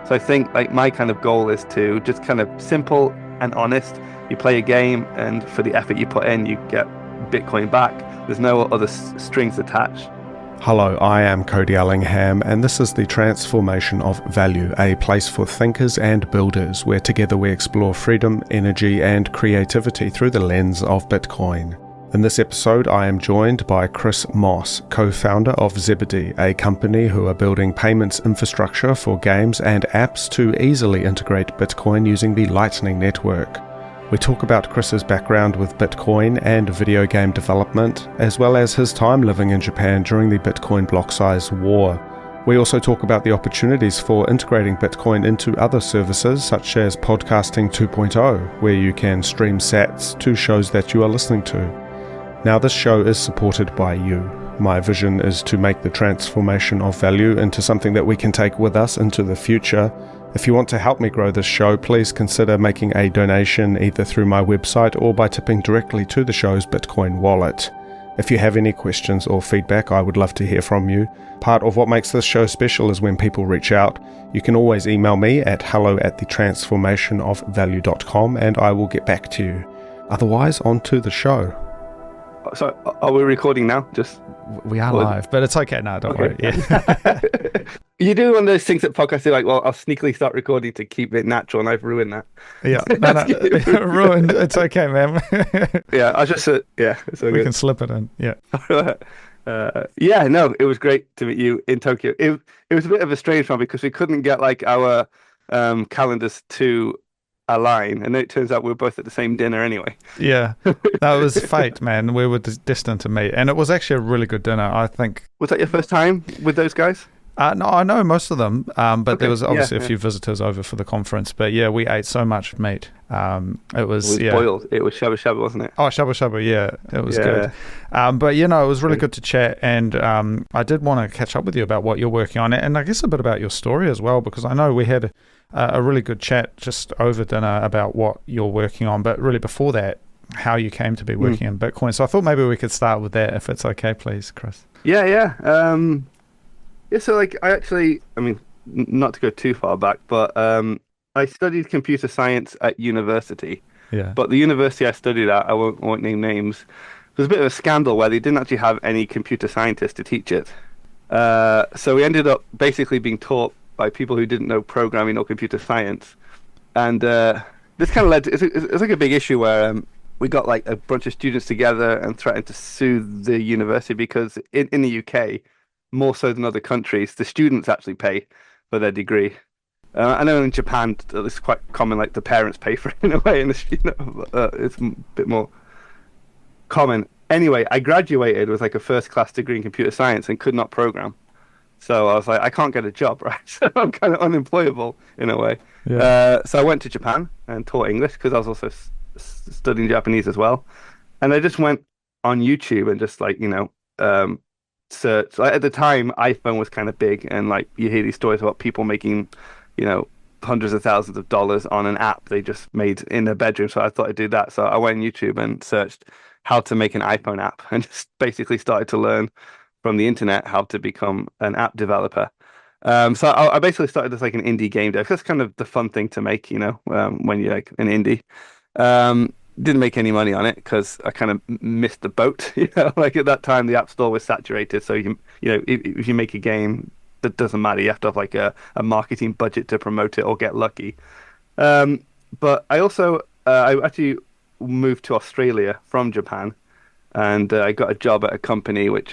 So I think like my kind of goal is to just kind of simple and honest. You play a game, and for the effort you put in, you get Bitcoin back. There's no other strings attached. Hello, I am Cody Ellingham, and this is the Transformation of Value, a place for thinkers and builders, where together we explore freedom, energy, and creativity through the lens of Bitcoin. In this episode, I am joined by Chris Moss, co-founder of Zebedee, a company who are building payments infrastructure for games and apps to easily integrate Bitcoin using the Lightning Network. We talk about Chris's background with Bitcoin and video game development, as well as his time living in Japan during the Bitcoin Blocksize War. We also talk about the opportunities for integrating Bitcoin into other services such as Podcasting 2.0, where you can stream sats to shows that you are listening to. Now, this show is supported by you. My vision is to make the transformation of value into something that we can take with us into the future. If you want to help me grow this show, please consider making a donation either through my website or by tipping directly to the show's Bitcoin wallet. If you have any questions or feedback, I would love to hear from you. Part of what makes this show special is when people reach out. You can always email me at hello@thetransformationofvalue.com and I will get back to you. Otherwise, on to the show. So, are we recording now? We are live, but it's okay now. Don't worry. Yeah. You do one of those things that podcasts do, like, well, I'll sneakily start recording to keep it natural, and I've ruined that. Yeah, no, ruined. It's okay, man. Yeah, I just it's we can slip it in. Yeah. No, it was great to meet you in Tokyo. It was a bit of a strange one because we couldn't get like our calendars to align, and it turns out we were both at the same dinner anyway. Yeah, that was fate, man. We were destined to meet, and it was actually a really good dinner, I think. Was that your first time with those guys? No, I know most of them, but okay. There was obviously a few visitors over for the conference. But yeah, we ate so much meat. It was boiled. It was shabu shabu, wasn't it? Oh, shabu shabu, yeah, it was good. But it was really good to chat, and I did want to catch up with you about what you're working on, and I guess a bit about your story as well, because I know we had a really good chat just over dinner about what you're working on, but really before that, how you came to be working in Bitcoin. So I thought maybe we could start with that, if it's okay, please, Chris. Yeah. So like not to go too far back, but I studied computer science at university. Yeah. But the university I studied at, I won't name names, there was a bit of a scandal where they didn't actually have any computer scientists to teach it. So we ended up basically being taught by people who didn't know programming or computer science. And this kind of led to, it's like a big issue where we got like a bunch of students together and threatened to sue the university because in the UK, more so than other countries, the students actually pay for their degree. I know in Japan it's quite common, like the parents pay for it in a way, and it's a bit more common. Anyway, I graduated with like a first class degree in computer science and could not program. So I was like, I can't get a job, right? So I'm kind of unemployable in a way. Yeah. So I went to Japan and taught English because I was also studying Japanese as well. And I just went on YouTube and just like, search. Like, at the time, iPhone was kind of big, and like you hear these stories about people making, hundreds of thousands of dollars on an app they just made in their bedroom. So I thought I'd do that. So I went on YouTube and searched how to make an iPhone app and just basically started to learn from the internet how to become an app developer. So I basically started as like an indie game dev. That's kind of the fun thing to make, when you're like an indie. Didn't make any money on it because I kind of missed the boat. Like at that time the App Store was saturated. So if you make a game, that doesn't matter. You have to have like a marketing budget to promote it or get lucky. But I also I actually moved to Australia from Japan, and I got a job at a company which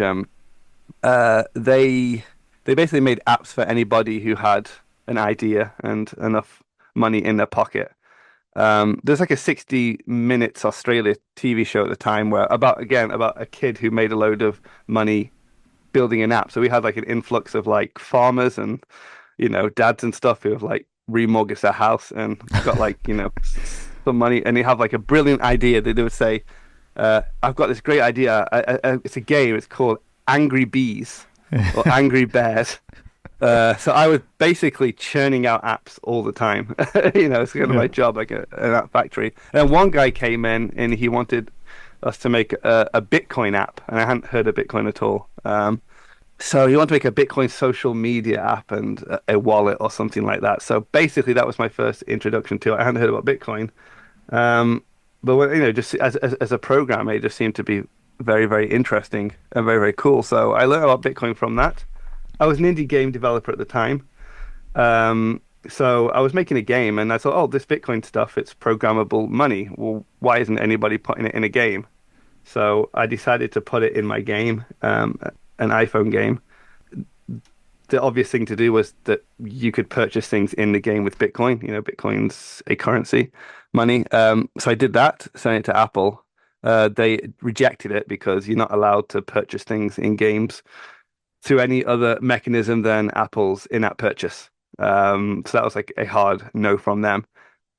they basically made apps for anybody who had an idea and enough money in their pocket. There's like a 60 Minutes Australia TV show at the time where about a kid who made a load of money building an app. So we had like an influx of like farmers and dads and stuff who have like remortgaged their house and got like some money, and they have like a brilliant idea that they would say, I've got this great idea. It's a game. It's called Angry Bees or Angry Bears. So I was basically churning out apps all the time. It's kind of my job, like an app factory. And one guy came in and he wanted us to make a Bitcoin app, and I hadn't heard of Bitcoin at all. So he wanted to make a Bitcoin social media app and a wallet or something like that. So basically, that was my first introduction to it. I hadn't heard about Bitcoin. Um, but when, just as a programmer, it just seemed to be very, very interesting and very, very cool. So I learned about Bitcoin from that. I was an indie game developer at the time. So I was making a game and I thought, oh, this Bitcoin stuff, it's programmable money. Well, why isn't anybody putting it in a game? So I decided to put it in my game, an iPhone game. The obvious thing to do was that you could purchase things in the game with Bitcoin. Bitcoin's a currency, money. So I did that, sent it to Apple. They rejected it because you're not allowed to purchase things in games through any other mechanism than Apple's in-app purchase. So that was like a hard no from them.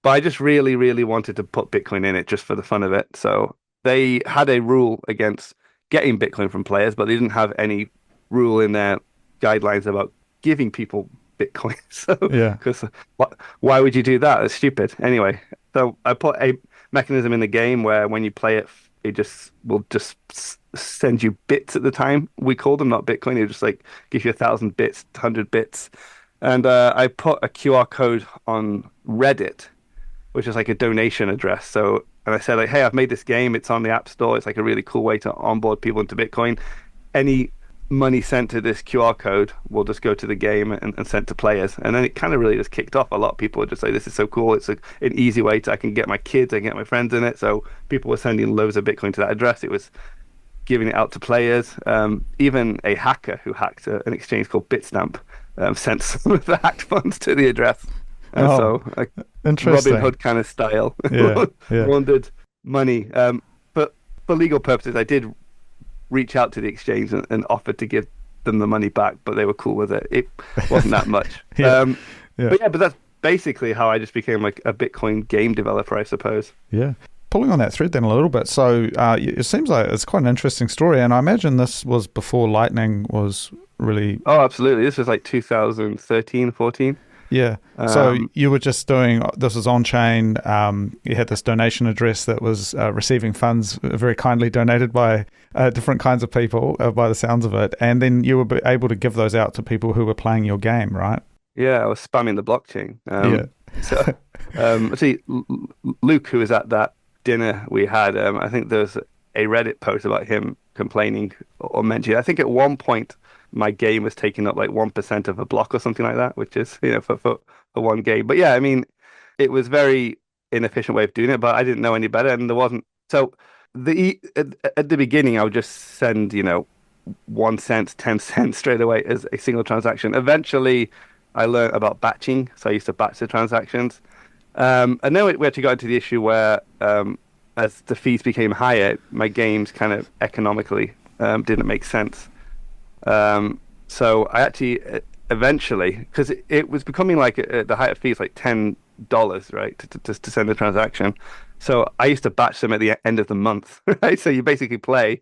But I just really, really wanted to put Bitcoin in it just for the fun of it. So they had a rule against getting Bitcoin from players, but they didn't have any rule in their guidelines about giving people Bitcoin. So, Yeah. because why would you do that? It's stupid. Anyway, so I put a mechanism in the game where when you play it, it just will just send you bits at the time. We call them not Bitcoin. It just like gives you 1,000 bits, 100 bits. And I put a QR code on Reddit, which is like a donation address. So, and I said like, hey, I've made this game. It's on the App Store. It's like a really cool way to onboard people into Bitcoin. Any money sent to this QR code will just go to the game and sent to players. And then it kind of really just kicked off. A lot of people would just say, this is so cool. It's an easy way I can get my kids, I can get my friends in it. So people were sending loads of Bitcoin to that address. It was giving it out to players. Even a hacker who hacked an exchange called Bitstamp sent some of the hacked funds to the address. And Oh, so, like interesting. Robin Hood kind of style, Yeah. Yeah. laundered money. But for legal purposes, I did reach out to the exchange and offered to give them the money back, but they were cool with it. It wasn't that much. Yeah. Yeah. But that's basically how I just became like a Bitcoin game developer, I suppose. Yeah. Pulling on that thread then a little bit. So it seems like it's quite an interesting story. And I imagine this was before Lightning was really. Oh, absolutely. This was like 2013, 14. Yeah. So you were just doing, this was on chain. You had this donation address that was receiving funds very kindly donated by different kinds of people, by the sounds of it. And then you were able to give those out to people who were playing your game, right? Yeah, I was spamming the blockchain. Yeah. See, Luke, who was at that dinner we had, I think there's a Reddit post about him complaining or mentioning. I think at one point my game was taking up like 1% of a block or something like that, which is, for one game. But yeah, I mean, it was very inefficient way of doing it, but I didn't know any better, and there wasn't. So at the beginning, I would just send, 1 cent, 10 cents straight away as a single transaction. Eventually, I learned about batching, so I used to batch the transactions. And then we actually got into the issue where, as the fees became higher, my games kind of economically didn't make sense. So I actually eventually, because it was becoming like the height of fees like $10, right, to send a transaction. So I used to batch them at the end of the month, right? So you basically play,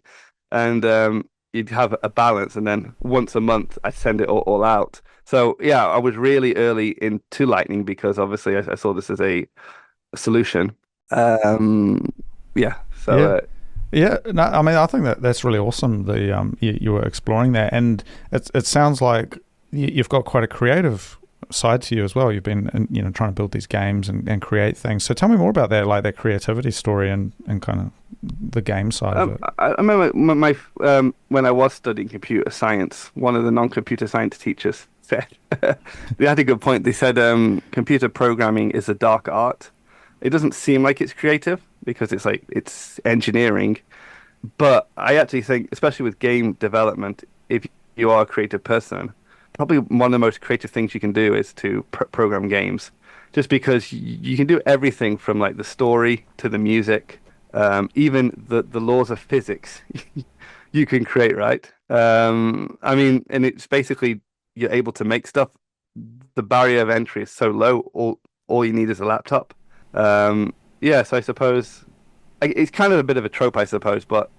and you'd have a balance, and then once a month I send it all out. So yeah, I was really early into Lightning because obviously I saw this as a solution. Yeah, so. Yeah. Yeah, no, I mean, I think that's really awesome. You were exploring that, and it sounds like you've got quite a creative side to you as well. You've been, trying to build these games and create things. So tell me more about that, like that creativity story and kind of the game side of it. I remember when I was studying computer science, one of the non-computer science teachers said they had a good point. They said computer programming is a dark art. It doesn't seem like it's creative because it's engineering, but I actually think, especially with game development, if you are a creative person, probably one of the most creative things you can do is to program games, just because you can do everything from like the story to the music, even the laws of physics you can create, right? I mean, and it's basically you're able to make stuff. The barrier of entry is so low. All you need is a laptop. Yeah, so I suppose it's kind of a bit of a trope, I suppose, but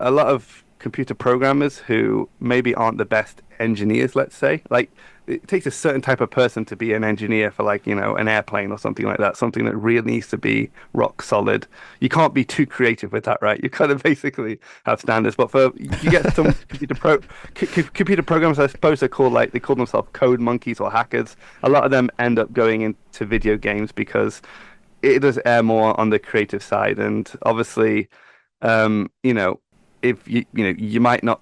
a lot of computer programmers who maybe aren't the best engineers, let's say. Like it takes a certain type of person to be an engineer for like, an airplane or something like that, something that really needs to be rock solid. You can't be too creative with that, right? You kind of basically have standards. But for you get some computer programs, I suppose they call themselves code monkeys or hackers. A lot of them end up going into video games because it does err more on the creative side. And obviously, if you might not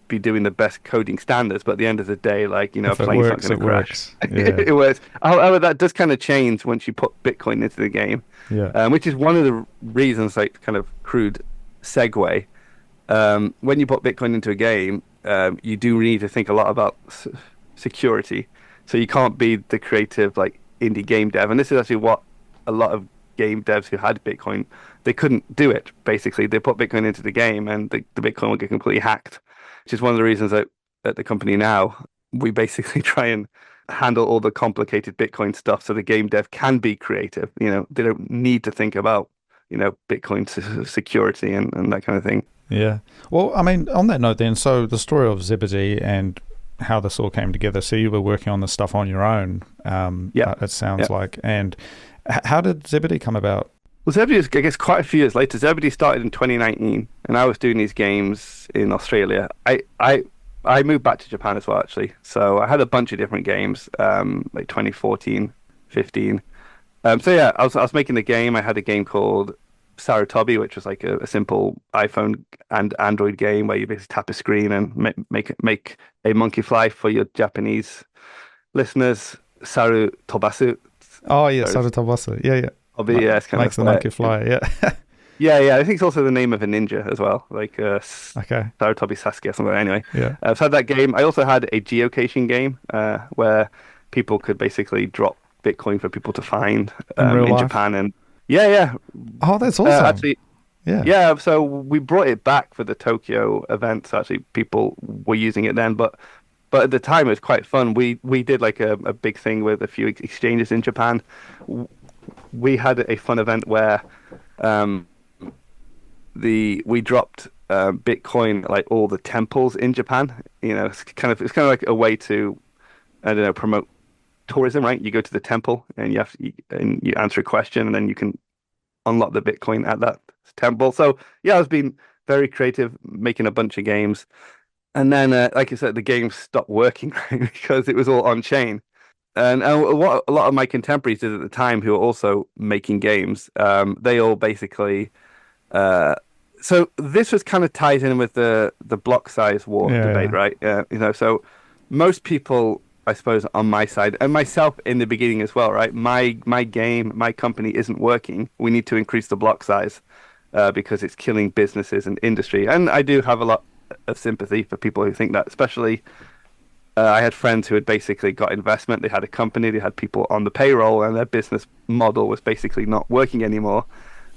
be doing the best coding standards, but at the end of the day, like, a If it plane's not works, going it to crash. works. Yeah. It works. However, that does kind of change once you put Bitcoin into the game, Yeah. which is one of the reasons, like, kind of crude segue. When you put Bitcoin into a game, you do need to think a lot about security. So you can't be the creative, like, indie game dev. And this is actually what a lot of game devs who had Bitcoin, they couldn't do it. Basically, they put Bitcoin into the game, and the Bitcoin would get completely hacked, which is one of the reasons that at the company now we basically try and handle all the complicated Bitcoin stuff so the game dev can be creative. They don't need to think about Bitcoin security and that kind of thing. Yeah. Well, I mean, on that note then, so the story of Zebedee and how this all came together. So you were working on this stuff on your own, it sounds like. And how did Zebedee come about? Well, Zebedee is, I guess, quite a few years later. Zebedee started in 2019, and I was doing these games in Australia. I moved back to Japan as well, actually. So I had a bunch of different games, like 2014, 15. So yeah, I was making the game. I had a game called Sarutobi, which was like a simple iPhone and Android game where you basically tap a screen and make a monkey fly. For your Japanese listeners, Saru Tobasu. Oh yeah, Sarutobasu. Yeah. It's kind makes of the monkey fly. Yeah. Yeah. I think it's also the name of a ninja as well, like Okay. Sarutobi Sasuke or something. Anyway, Yeah. so I had that game. I also had a geocaching game where people could basically drop Bitcoin for people to find In real in life? Japan. And yeah. Oh, that's awesome. Actually, Yeah. yeah. So we brought it back for the Tokyo event. So actually, people were using it then, but at the time it was quite fun. We did like a big thing with a few exchanges in Japan. We had a fun event where we dropped Bitcoin at, like, all the temples in Japan. It's kind of like a way to, I don't know, promote tourism, right? You go to the temple and you answer a question, and then you can unlock the Bitcoin at that temple. So yeah, I was being very creative, making a bunch of games, and then like I said, the game stopped working right, because it was all on chain. And what a lot of my contemporaries did at the time, who were also making games, they all basically. So this was kind of tied in with the block size war debate, right? So most people, I suppose, on my side, and myself in the beginning as well, right? My game, my company isn't working. We need to increase the block size because it's killing businesses and industry. And I do have a lot of sympathy for people who think that, especially. I had friends who had basically got investment. They had a company, they had people on the payroll, and their business model was basically not working anymore.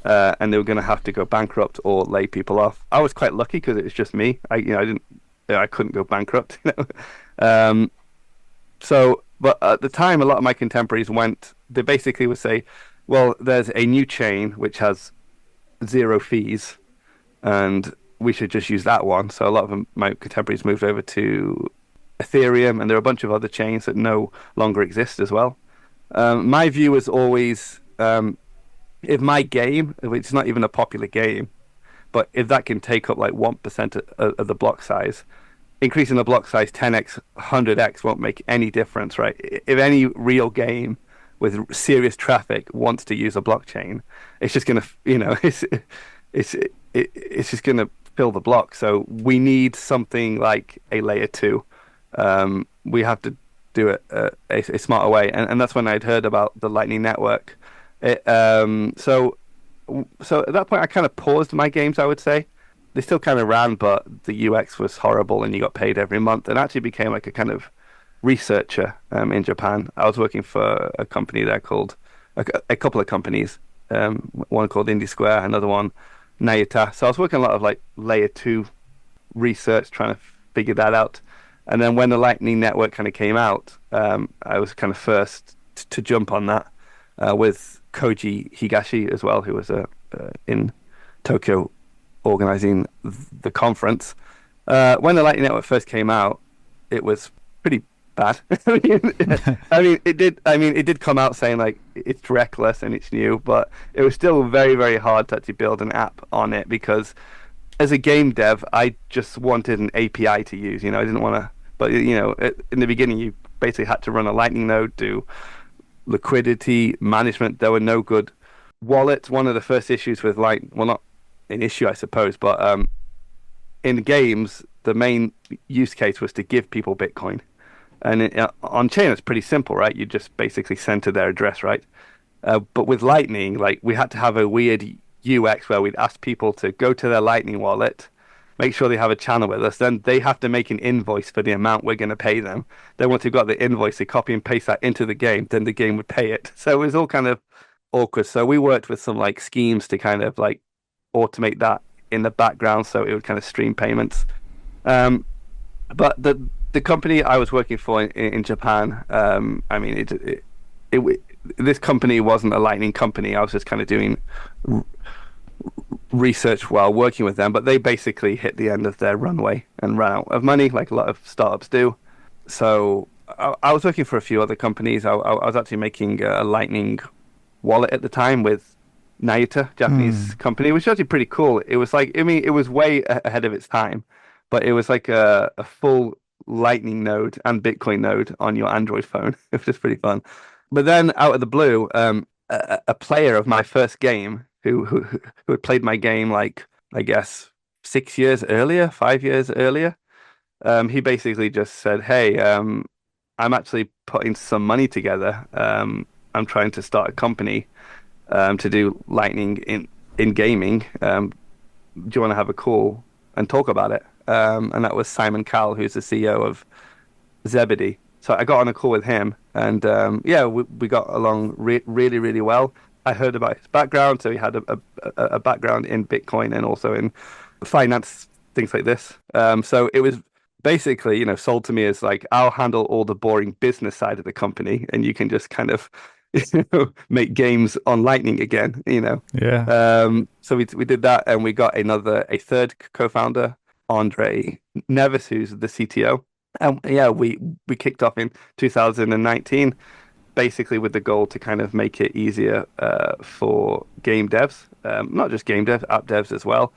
And they were going to have to go bankrupt or lay people off. I was quite lucky because it was just me. I couldn't go bankrupt. But at the time, a lot of my contemporaries they basically would say, well, there's a new chain which has 0 fees, and we should just use that one. So a lot of my contemporaries moved over to Ethereum, and there are a bunch of other chains that no longer exist as well. My view was always, if my game, if it's not even a popular game, but if that can take up like 1% of the block size, increasing the block size 10x, 100x won't make any difference, right? If any real game with serious traffic wants to use a blockchain, it's just gonna, it's just gonna fill the block. So we need something like a layer 2. We have to do it a smarter way, and that's when I'd heard about the Lightning Network. So at that point, I kind of paused my games. I would say they still kind of ran, but the UX was horrible, and you got paid every month, and actually became like a kind of researcher in Japan. I was working for a company there called a couple of companies, one called Indie Square, another one Nayuta. So I was working a lot of like layer 2 research, trying to figure that out. And then when the Lightning Network kind of came out, I was kind of first to jump on that with Koji Higashi as well, who was in Tokyo organizing the conference. When the Lightning Network first came out, it was pretty bad. It did come out saying like it's reckless and it's new, but it was still very, very hard to actually build an app on it because as a game dev, I just wanted an API to use. I didn't want to, but in the beginning, you basically had to run a Lightning node, do liquidity management. There were no good wallets. One of the first issues with well, not an issue, I suppose, but in games, the main use case was to give people Bitcoin. And on chain, it's pretty simple, right? You just basically send to their address, right? But with Lightning, like we had to have a weird UX where we'd ask people to go to their Lightning wallet, make sure they have a channel with us. Then they have to make an invoice for the amount we're going to pay them. Then once they've got the invoice, they copy and paste that into the game. Then the game would pay it. So it was all kind of awkward. So we worked with some like schemes to kind of like automate that in the background, so it would kind of stream payments. But the company I was working for in Japan, this company wasn't a Lightning company. I was just kind of doing research while working with them, but they basically hit the end of their runway and ran out of money, like a lot of startups do. So I was working for a few other companies. I was actually making a Lightning wallet at the time with Nayuta, Japanese company, which was actually pretty cool. It was like, it was way ahead of its time, but it was like a full Lightning node and Bitcoin node on your Android phone. It was just pretty fun. But then out of the blue, a player of my first game who had played my game like I guess 6 years earlier, 5 years earlier, he basically just said, "Hey, I'm actually putting some money together. I'm trying to start a company to do Lightning in gaming. Do you want to have a call and talk about it?" And that was Simon Cowell, who's the CEO of Zebedee. So I got on a call with him, and we got along really, really well. I heard about his background, so he had a background in Bitcoin and also in finance, things like this. So it was basically, sold to me as like, I'll handle all the boring business side of the company, and you can just kind of, make games on Lightning again. Yeah. So we did that, and we got a third co-founder, Andre Nevis, who's the CTO. And yeah, we kicked off in 2019, basically with the goal to kind of make it easier for game devs, not just game devs, app devs as well.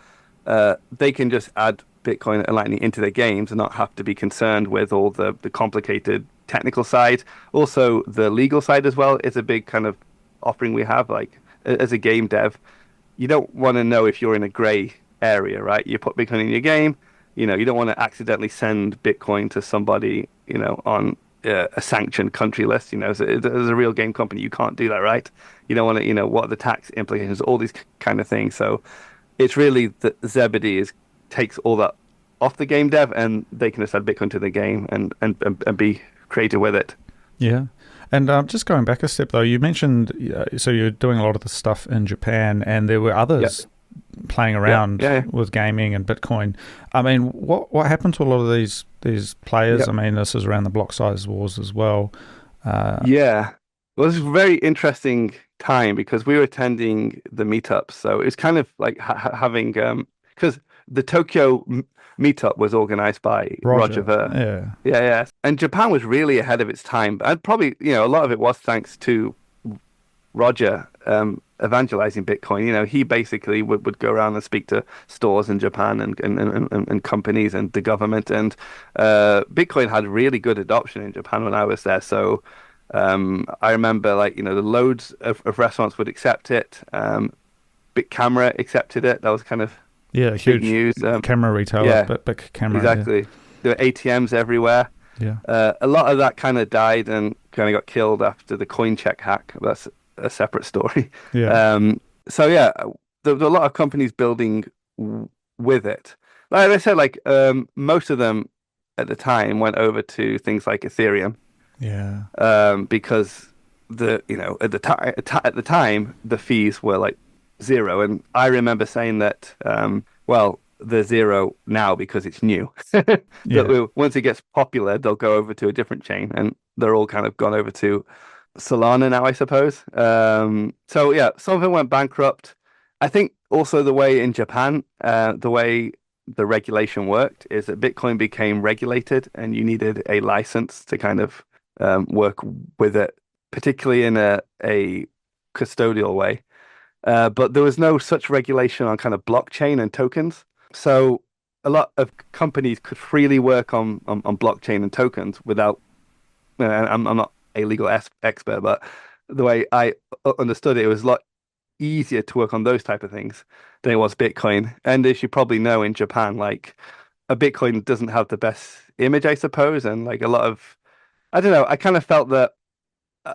They can just add Bitcoin and Lightning into their games and not have to be concerned with all the complicated technical side. Also, the legal side as well is a big kind of offering we have. Like as a game dev, you don't want to know if you're in a gray area, right? You put Bitcoin in your game. You don't want to accidentally send Bitcoin to somebody, on a sanctioned country list. As a real game company, you can't do that, right? You don't want to, what are the tax implications, all these kind of things. So it's really that Zebedee takes all that off the game dev, and they can just add Bitcoin to the game and be creative with it. Yeah. And just going back a step, though, you mentioned, so you're doing a lot of the stuff in Japan, and there were others playing around with gaming and Bitcoin. I mean, what happened to a lot of these players? Yep. I mean, this is around the Blocksize Wars as well. Well, it was a very interesting time because we were attending the meetups. So it's kind of like having, because the Tokyo meetup was organized by Roger Ver. Yeah. And Japan was really ahead of its time. And probably, a lot of it was thanks to Roger evangelizing Bitcoin. He basically would go around and speak to stores in Japan and companies and the government. And Bitcoin had really good adoption in Japan when I was there. So I remember, like, the loads of restaurants would accept it. BitCamera accepted it. That was kind of huge big news. Camera retailer, but BitCamera. Exactly. Yeah. There were ATMs everywhere. Yeah. A lot of that kind of died and kind of got killed after the coin check hack. That's a separate story. Yeah. So yeah, there were a lot of companies building with it. Like I said, like most of them at the time went over to things like Ethereum. Yeah. Because at the time the fees were like zero, and I remember saying that they're zero now because it's new. Once it gets popular, they'll go over to a different chain, and they're all kind of gone over to Solana now, I suppose. So yeah, some of them went bankrupt. I think also the way in Japan, the way the regulation worked is that Bitcoin became regulated and you needed a license to kind of work with it, particularly in a custodial way. But there was no such regulation on kind of blockchain and tokens. So a lot of companies could freely work on blockchain and tokens without, and I'm not a legal expert, but the way I understood it, it was a lot easier to work on those type of things than it was Bitcoin. And as you probably know, in Japan, like a Bitcoin doesn't have the best image, I suppose, and like a lot of, I don't know, I kind of felt that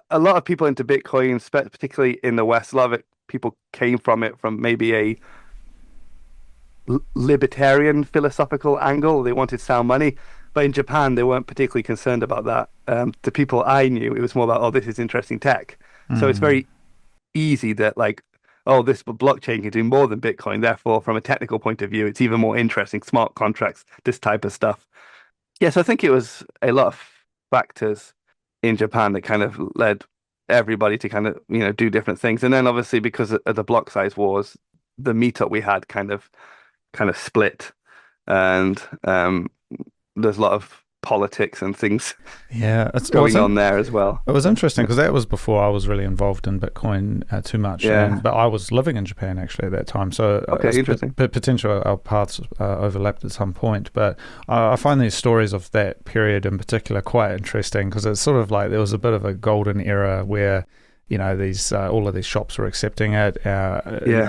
a lot of people into Bitcoin, particularly in the West, a lot of people came from it from maybe a libertarian philosophical angle. They wanted sound money. But in Japan, they weren't particularly concerned about that. The people I knew, it was more about, oh, this is interesting tech. So it's Mm. very easy that like, oh, this blockchain can do more than Bitcoin. Therefore, from a technical point of view, it's even more interesting. Smart contracts, this type of stuff. Yes, I think it was a lot of factors in Japan that kind of led everybody to kind of, do different things. And then obviously because of the block size wars, the meetup we had kind of split, and there's a lot of politics and things Yeah, it going wasn't. on there as well. It was interesting because that was before I was really involved in Bitcoin too much, Yeah. but I was living in Japan actually at that time, so Okay, interesting. potentially our paths overlapped at some point. But I find these stories of that period in particular quite interesting because it's sort of like there was a bit of a golden era where these all of these shops were accepting it. Yeah.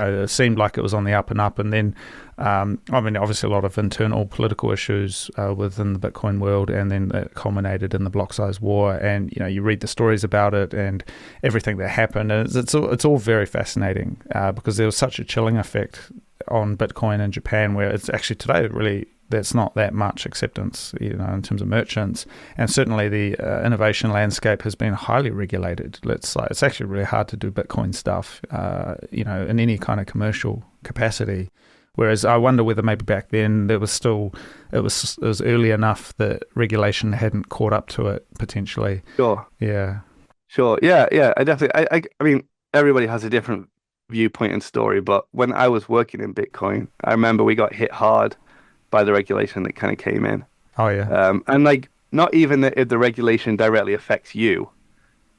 It seemed like it was on the up and up, and then I mean, obviously a lot of internal political issues within the Bitcoin world, and then it culminated in the Blocksize War. And you read the stories about it and everything that happened, and it's all very fascinating because there was such a chilling effect on Bitcoin in Japan, where it's actually today really there's not that much acceptance, in terms of merchants, and certainly the innovation landscape has been highly regulated. It's actually really hard to do Bitcoin stuff, in any kind of commercial capacity. Whereas I wonder whether maybe back then there was still it was early enough that regulation hadn't caught up to it potentially. Sure. Yeah, Sure. Yeah. Yeah. I definitely. I mean, everybody has a different viewpoint and story, but when I was working in Bitcoin, I remember we got hit hard by the regulation that kind of came in. oh yeah, And like, not even that if the regulation directly affects you,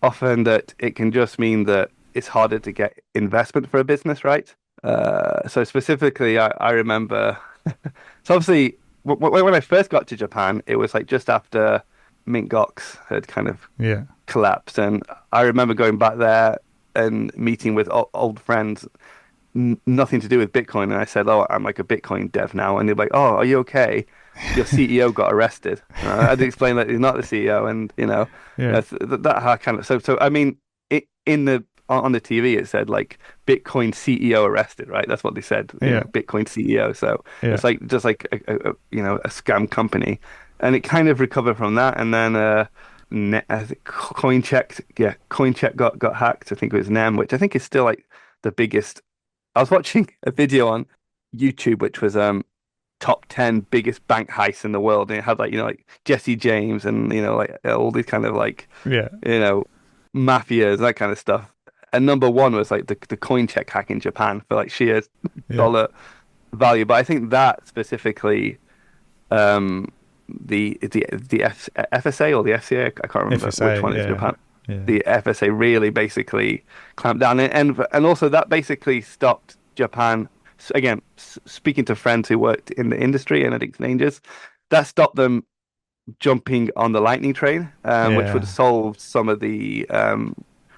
often that it can just mean that it's harder to get investment for a business, right? So specifically, I remember, so obviously, when I first got to Japan, it was like just after Mt. Gox had kind of yeah, collapsed. And I remember going back there and meeting with old friends, nothing to do with Bitcoin. And I said, "Oh, I'm like a Bitcoin dev now." And they're like, "Oh, are you okay? Your CEO got arrested." I had to explain that he's not the CEO, and yeah, that kind of so. I mean, in the on the TV it said like Bitcoin CEO arrested, right? That's what they said. yeah, Bitcoin CEO. So yeah, it's like just like a scam company, and it kind of recovered from that, and then I think CoinCheck got hacked. I think it was NEM, which I think is still like the biggest. I was watching a video on YouTube, which was top 10 biggest bank heists in the world, and it had like like Jesse James and like all these kind of like yeah, you know mafias, that kind of stuff. And number one was like the coin check hack in Japan for like sheer yeah. dollar value. But I think that specifically, um, the FSA or the FCA, I can't remember which FSA, one is yeah, Japan. yeah, The FSA really basically clamped down, and also that basically stopped Japan. Again, speaking to friends who worked in the industry and at exchanges, that stopped them jumping on the lightning train, which would have yeah, solved some of the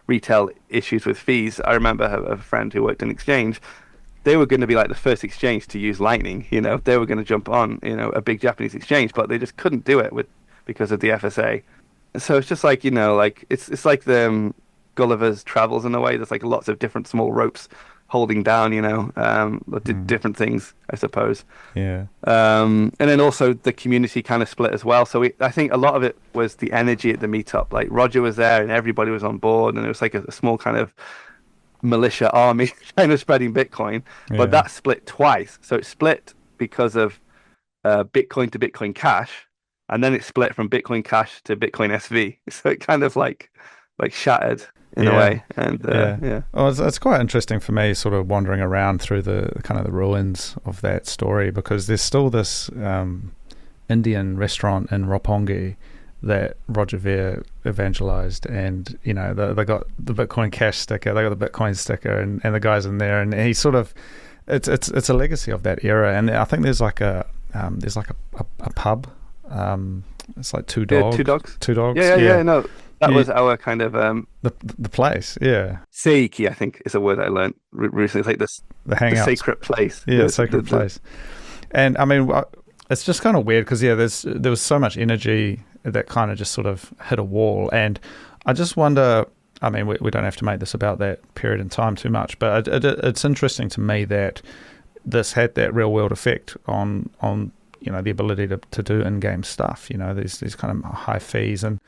retail issues with fees. I remember a friend who worked in exchange. They were going to be like the first exchange to use Lightning. They were going to jump on, a big Japanese exchange, but they just couldn't do it because of the FSA. So it's just like, like it's like the Gulliver's Travels in a way. There's like lots of different small ropes holding down, mm, different things, I suppose. yeah, And then also the community kind of split as well. So I think a lot of it was the energy at the meetup. Like Roger was there and everybody was on board, and it was like a small kind of militia army kind of spreading Bitcoin. But yeah, that split twice. So it split because of Bitcoin to Bitcoin Cash, and then it split from Bitcoin Cash to Bitcoin SV. So it kind of like like shattered in a Yeah, way. And yeah. yeah, Well, it's quite interesting for me, sort of wandering around through the kind of the ruins of that story, because there's still this Indian restaurant in Roppongi that Roger Ver evangelized, and they got the Bitcoin Cash sticker, they got the Bitcoin sticker, and the guys in there, and he sort of it's a legacy of that era. And I think there's like a pub. It's like yeah, two dogs. two dogs. Yeah. Yeah, No, that yeah. was our kind of The place. Yeah, seiki, I think is a word I learned recently. It's like the the hangouts. sacred place. Yeah, sacred place. And I mean, it's just kind of weird because there was so much energy that kind of just sort of hit a wall, and I just wonder. I mean, we don't have to make this about that period in time too much, but it's interesting to me that this had that real world effect on the ability to do in-game stuff. These kind of high fees, and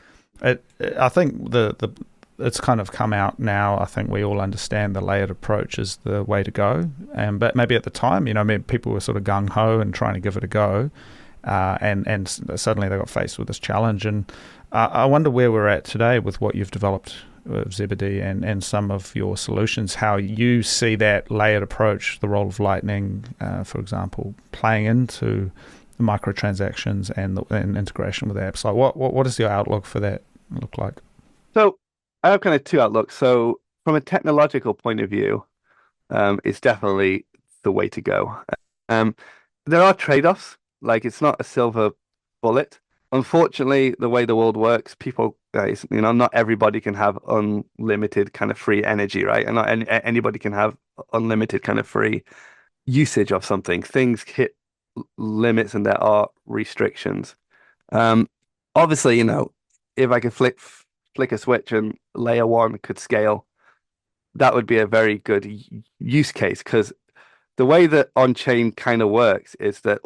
I think it's kind of come out now. I think we all understand the layered approach is the way to go, but maybe at the time, maybe people were sort of gung ho and trying to give it a go, and suddenly they got faced with this challenge. And I wonder where we're at today with what you've developed with Zebedee and some of your solutions, how you see that layered approach, the role of Lightning, for example, playing into the microtransactions and integration with apps. Like, what does your outlook for that look like? So I have kind of two outlooks. So from a technological point of view, it's definitely the way to go. Um, there are trade-offs. Like it's not a silver bullet. Unfortunately, the way the world works, people, not everybody can have unlimited kind of free energy, right? And not anybody can have unlimited kind of free usage of something. Things hit limits and there are restrictions. Um, Obviously, if I could flick a switch and layer one could scale, that would be a very good use case because the way that on-chain kind of works is that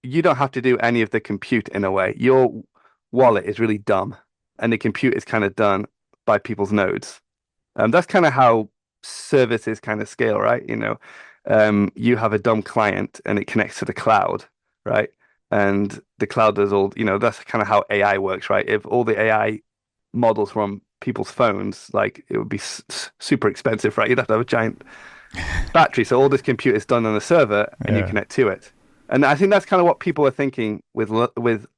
you don't have to do any of the compute in a way. Your wallet is really dumb, and the compute is kind of done by people's nodes. That's kind of how services kind of scale, right? You have a dumb client and it connects to the cloud, right? And the cloud does all, that's kind of how AI works, right? If all the AI models were on people's phones, like it would be super expensive, right? You'd have to have a giant battery. So all this compute is done on a server and you Yeah, connect to it. And I think that's kind of what people are thinking with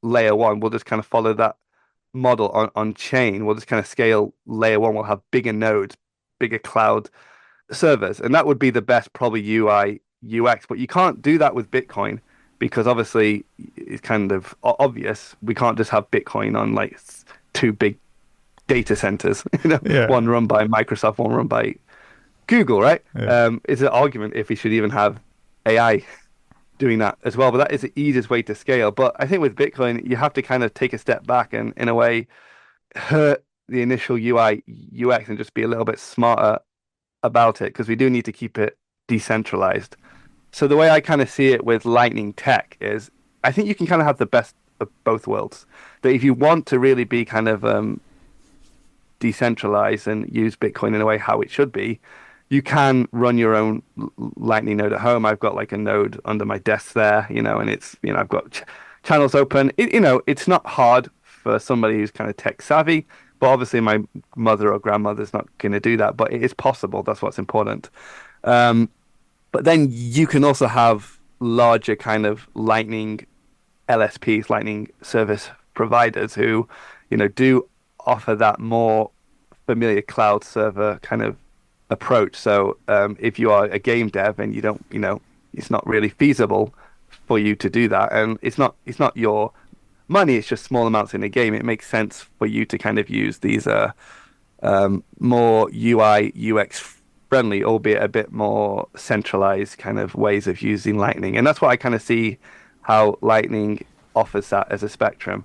layer one. We'll just kind of follow that model on chain. We'll just kind of scale layer one. We'll have bigger nodes, bigger cloud servers, and that would be the best probably UI UX. But you can't do that with Bitcoin because obviously it's kind of obvious. We can't just have Bitcoin on like two big data centers, yeah, one run by Microsoft, one run by Google, right? yeah, It's an argument if we should even have AI doing that as well. But that is the easiest way to scale. But I think with Bitcoin, you have to kind of take a step back and, in a way, hurt the initial UI UX and just be a little bit smarter about it because we do need to keep it decentralized. So the way I kind of see it with Lightning Tech is I think you can kind of have the best of both worlds. That if you want to really be kind of decentralized and use Bitcoin in a way how it should be, you can run your own Lightning node at home. I've got like a node under my desk there, and it's, I've got channels open. It's not hard for somebody who's kind of tech savvy, but obviously my mother or grandmother's not going to do that, but it is possible. That's what's important. But then you can also have larger kind of Lightning LSPs, Lightning service providers who, do offer that more familiar cloud server kind of approach. So if you are a game dev and you don't, it's not really feasible for you to do that, and it's not your money, it's just small amounts in a game. It makes sense for you to kind of use these more UI UX friendly, albeit a bit more centralized kind of ways of using Lightning. And that's what I kind of see how Lightning offers that as a spectrum.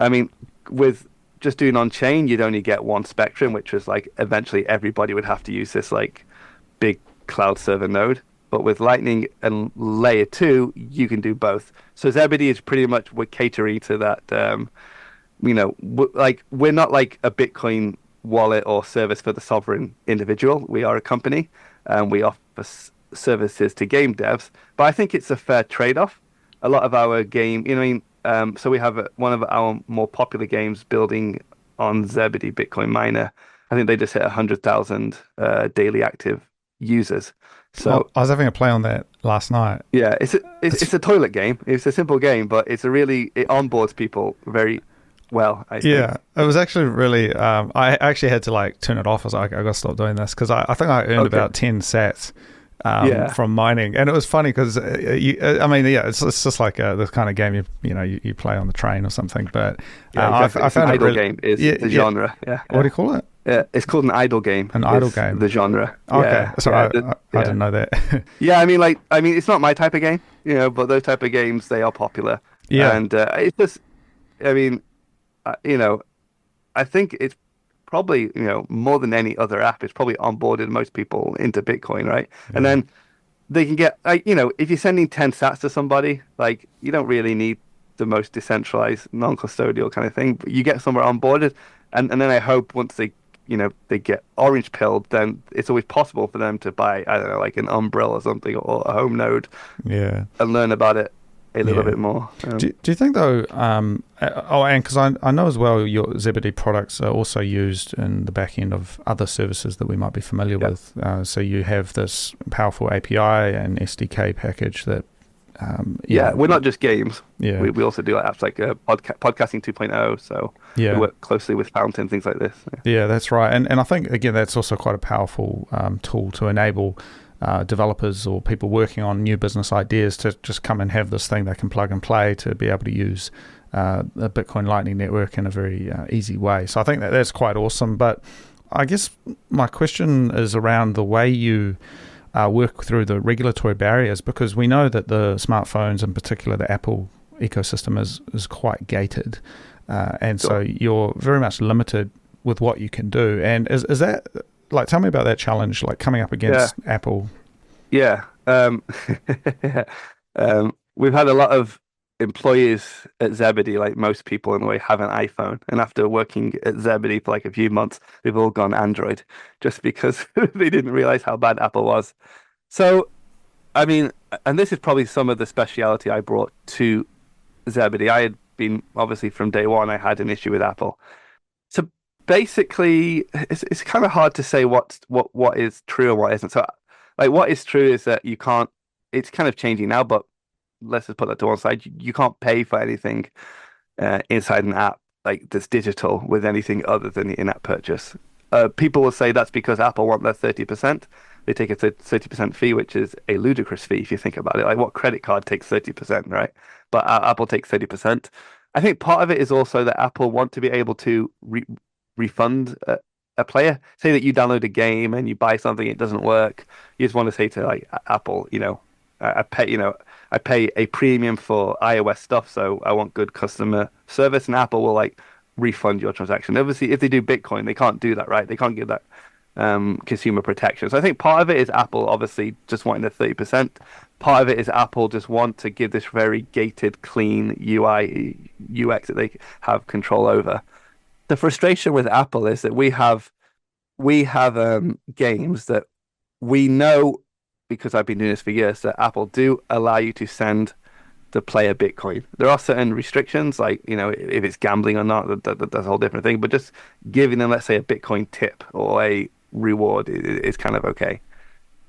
I mean, with just doing on chain, you'd only get one spectrum, which was like eventually everybody would have to use this like big cloud server node. But with Lightning and layer two, you can do both. So Zebedee is pretty much we're catering to that. Like we're not like a Bitcoin wallet or service for the sovereign individual. We are a company and we offer services to game devs. But I think it's a fair trade-off. A lot of our game, so we have one of our more popular games building on Zebedee Bitcoin Miner. I think they just hit 100,000 daily active users. So I was having a play on that last night. yeah, it's a toilet game. It's a simple game, but it onboards people very well, I think. Yeah, it was actually really. I actually had to like turn it off. I was like, I got to stop doing this because I think I earned about 10 sats from mining, and it was funny because I mean, yeah, it's just like this kind of game you play on the train or something. But exactly. I found an it idle really, game is the genre. Yeah. What do you call it? Yeah, it's called an idle game. An idle game. The genre. Okay, Yeah, sorry, I didn't know that. Yeah, I mean, it's not my type of game, but those type of games they are popular. Yeah, And it's just, I mean, I think it's probably, more than any other app, it's probably onboarded most people into Bitcoin, right? Yeah. And then they can get, if you're sending 10 sats to somebody, like you don't really need the most decentralized, non-custodial kind of thing. But you get somewhere onboarded, and then I hope once they get orange pilled, then it's always possible for them to buy, I don't know, like an Umbrella or something or a home node, yeah, and learn about it a little bit more. Do you think though? And because I know as well, your Zebedee products are also used in the back end of other services that we might be familiar with. So you have this powerful API and SDK package that. We're not just games. Yeah, we also do apps like podcasting 2.0. So we work closely with Fountain, things like this. Yeah, that's right. And I think again that's also quite a powerful tool to enable developers or people working on new business ideas to just come and have this thing they can plug and play to be able to use the Bitcoin Lightning Network in a very easy way. So I think that's quite awesome. But I guess my question is around the way you work through the regulatory barriers, because we know that the smartphones, in particular the Apple ecosystem, is quite gated. And so you're very much limited with what you can do. And is that, like, tell me about that challenge, like coming up against Apple. Yeah. We've had a lot of employees at Zebedee, like most people in the way, have an iPhone. And after working at Zebedee for like a few months, they've all gone Android just because they didn't realize how bad Apple was. So, I mean, and this is probably some of the speciality I brought to Zebedee. I had been, obviously, from day one, I had an issue with Apple. So basically, it's kind of hard to say what is true and what isn't. So, like, what is true is that you can't, it's kind of changing now, but let's just put that to one side. You can't pay for anything inside an app like that's digital with anything other than the in-app purchase. People will say that's because Apple want their 30%. They take a 30% fee, which is a ludicrous fee if you think about it. Like, what credit card takes 30%, right? But Apple takes 30%. I think part of it is also that Apple want to be able to refund a player. Say that you download a game and you buy something, it doesn't work. You just want to say to like Apple, I pay a premium for iOS stuff, so I want good customer service, and Apple will like refund your transaction. Obviously, if they do Bitcoin, they can't do that, right? They can't give that consumer protection. So I think part of it is Apple obviously just wanting the 30%. Part of it is Apple just want to give this very gated, clean UI, UX that they have control over. The frustration with Apple is that we have games that we know, because I've been doing this for years, that Apple do allow you to send the player Bitcoin. There are certain restrictions, like, if it's gambling or not, that's a whole different thing. But just giving them, let's say, a Bitcoin tip or a reward is kind of okay.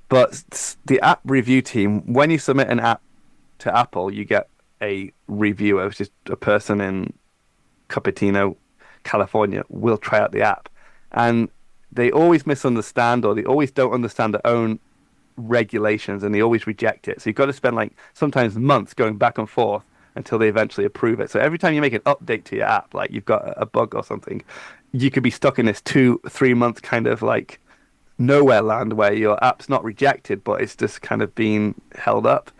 But the app review team, when you submit an app to Apple, you get a reviewer, which is a person in Cupertino, California, will try out the app. And they always misunderstand, or they always don't understand their own regulations, and they always reject it. So you've got to spend like sometimes months going back and forth until they eventually approve it. So every time you make an update to your app, like you've got a bug or something, you could be stuck in this 2-3 month kind of like nowhere land where your app's not rejected, but it's just kind of being held up.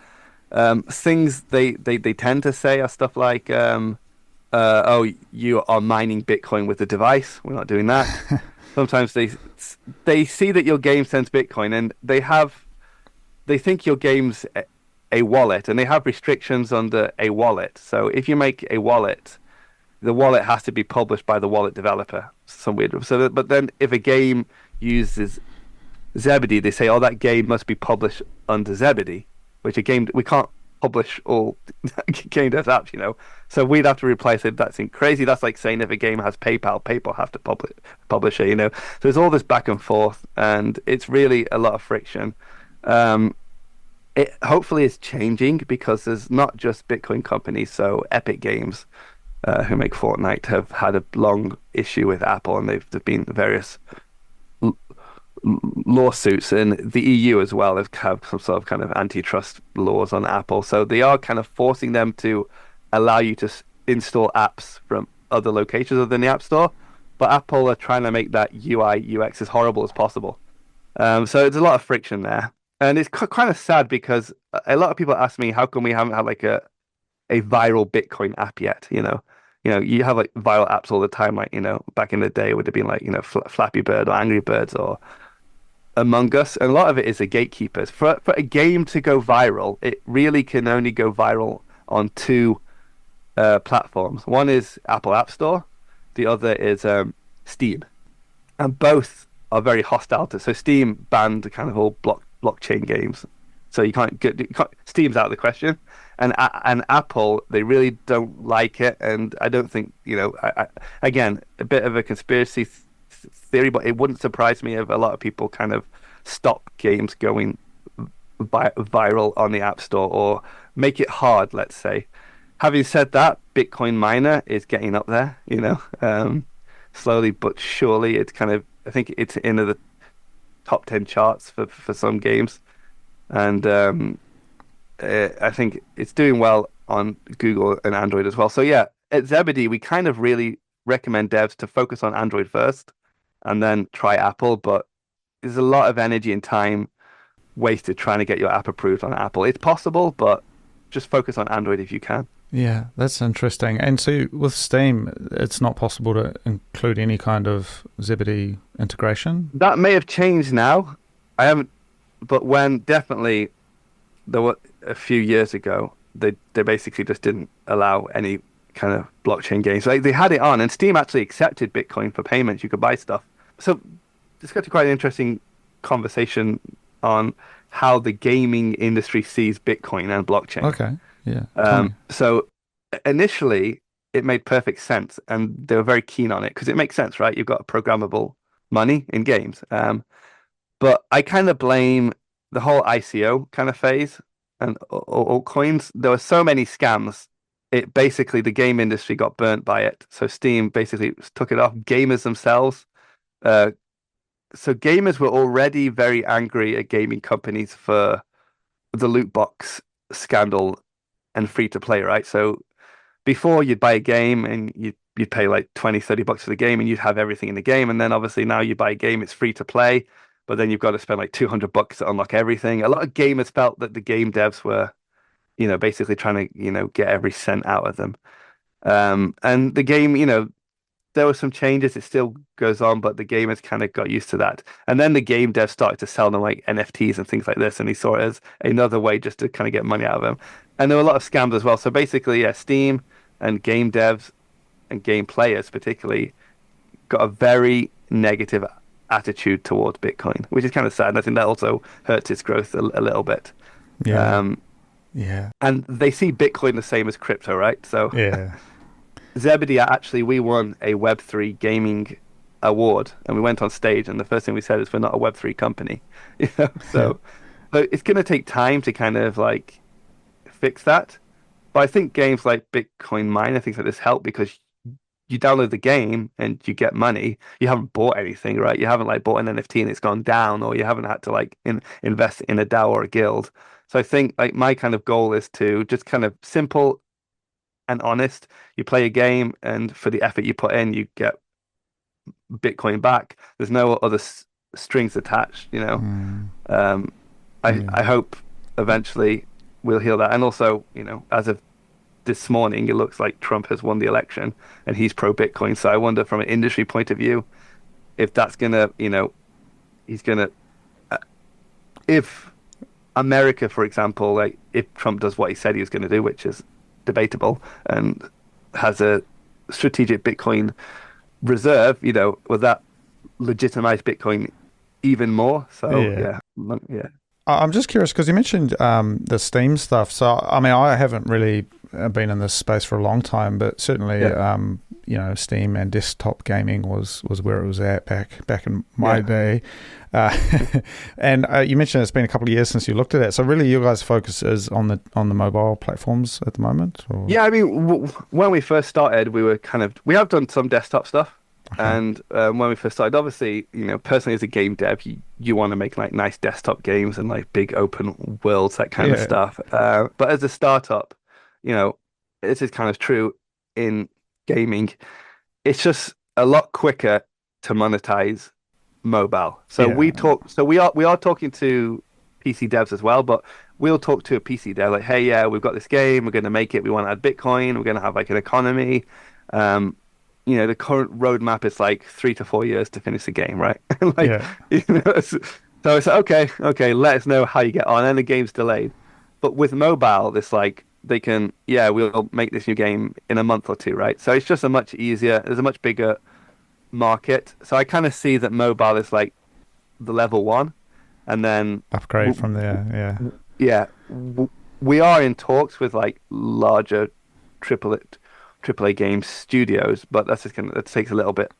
Things they tend to say are stuff like, oh, you are mining Bitcoin with the device. We're not doing that. Sometimes they see that your game sends Bitcoin, and they think your game's a wallet, and they have restrictions under a wallet. So if you make a wallet, the wallet has to be published by the wallet developer. Some weird. So, but then if a game uses Zebedee, they say, oh, that game must be published under Zebedee, which a game we can't publish all game devs apps, you know. So we'd have to replace it. That seems crazy. That's like saying if a game has PayPal, PayPal have to publish it, you know. So there's all this back and forth, and it's really a lot of friction. Um, it hopefully is changing because there's not just Bitcoin companies. So Epic Games, who make Fortnite, have had a long issue with Apple, and there've been various lawsuits, and the EU as well have some sort of kind of antitrust laws on Apple. So they are kind of forcing them to allow you to install apps from other locations other than the App Store. But Apple are trying to make that UI UX as horrible as possible. So there's a lot of friction there, and it's kind of sad because a lot of people ask me how come we haven't had like a viral Bitcoin app yet. You have like viral apps all the time. Like back in the day, it would have been like Flappy Bird or Angry Birds or Among Us, and a lot of it is the gatekeepers. For a game to go viral, it really can only go viral on two platforms. One is Apple App Store, the other is Steam, and both are very hostile to. So Steam banned kind of all blockchain games, so Steam's out of the question. And Apple, they really don't like it, and I don't think again, a bit of a conspiracy theory, but it wouldn't surprise me if a lot of people kind of stop games going viral on the App Store or make it hard, let's say. Having said that, Bitcoin Miner is getting up there, slowly but surely. It's kind of, I think it's in the top 10 charts for some games, and I think it's doing well on Google and Android as well. So yeah, at Zebedee, we kind of really recommend devs to focus on Android first and then try Apple, but there's a lot of energy and time wasted trying to get your app approved on Apple. It's possible, but just focus on Android if you can. Yeah, that's interesting. And so with Steam, it's not possible to include any kind of Zebedee integration? That may have changed now. I haven't, but when definitely there were a few years ago, they basically just didn't allow any kind of blockchain games. Like they had it on, and Steam actually accepted Bitcoin for payments. You could buy stuff. So it's got to quite an interesting conversation on how the gaming industry sees Bitcoin and blockchain. Okay, yeah. So initially, it made perfect sense, and they were very keen on it because it makes sense, right? You've got programmable money in games. But I kind of blame the whole ICO kind of phase and altcoins. There were so many scams. It basically, the game industry got burnt by it. So Steam basically took it off. Gamers themselves. So gamers were already very angry at gaming companies for the loot box scandal and free to play, right? So before you'd buy a game and you'd pay like 20, $30 for the game and you'd have everything in the game. And then obviously now you buy a game, it's free to play, but then you've got to spend like $200 to unlock everything. A lot of gamers felt that the game devs were, basically trying to, get every cent out of them. And the game, there were some changes. It still goes on, but the gamers kind of got used to that. And then the game devs started to sell them like NFTs and things like this, and he saw it as another way just to kind of get money out of them. And there were a lot of scams as well. So basically, yeah, Steam and game devs and game players particularly got a very negative attitude towards Bitcoin, which is kind of sad. And I think that also hurts its growth a little bit. Yeah. Yeah. And they see Bitcoin the same as crypto, right? So yeah. Zebedee, actually, we won a Web3 gaming award, and we went on stage, and the first thing we said is we're not a Web3 company. So it's going to take time to kind of like fix that. But I think games like Bitcoin Miner, things like this help because you download the game and you get money. You haven't bought anything, right? You haven't like bought an NFT and it's gone down, or you haven't had to like invest in a DAO or a guild. So I think like my kind of goal is to just kind of simple and honest. You play a game, and for the effort you put in, you get Bitcoin back. There's no other strings attached, I hope eventually we'll heal that. And also, as of this morning, it looks like Trump has won the election and he's pro Bitcoin. So I wonder from an industry point of view, if that's gonna, he's gonna, if America, for example, like if Trump does what he said he was going to do, which is debatable, and has a strategic Bitcoin reserve, will that legitimize Bitcoin even more? So yeah. I'm just curious because you mentioned the Steam stuff. So, I mean, I haven't really been in this space for a long time, but certainly, Yeah. Steam and desktop gaming was where it was at back in my day. Uh, and you mentioned it's been a couple of years since you looked at it. So, really, your guys' focus is on the mobile platforms at the moment, or? Yeah, I mean, when we first started, we have done some desktop stuff. Okay. And when we first started, obviously, personally as a game dev, you want to make like nice desktop games and like big open worlds, that kind of Yeah. stuff. But as a startup, you know, this is kind of true in gaming. It's just a lot quicker to monetize mobile. Yeah. So we are talking to PC devs as well, but we'll talk to a PC dev like, hey, yeah, we've got this game, we're going to make it, we want to add Bitcoin, we're going to have like an economy. Um, the current roadmap is like 3 to 4 years to finish the game, right? Like, Yeah. so it's like, okay, let us know how you get on, and the game's delayed. But with mobile, it's like we'll make this new game in a month or two, right? So it's just a much easier, there's a much bigger market. So I kind of see that mobile is like the level one, and then Upgrade w from there. Yeah. yeah, we are in talks with like larger triple AAA game studios, but that's just that takes a little bit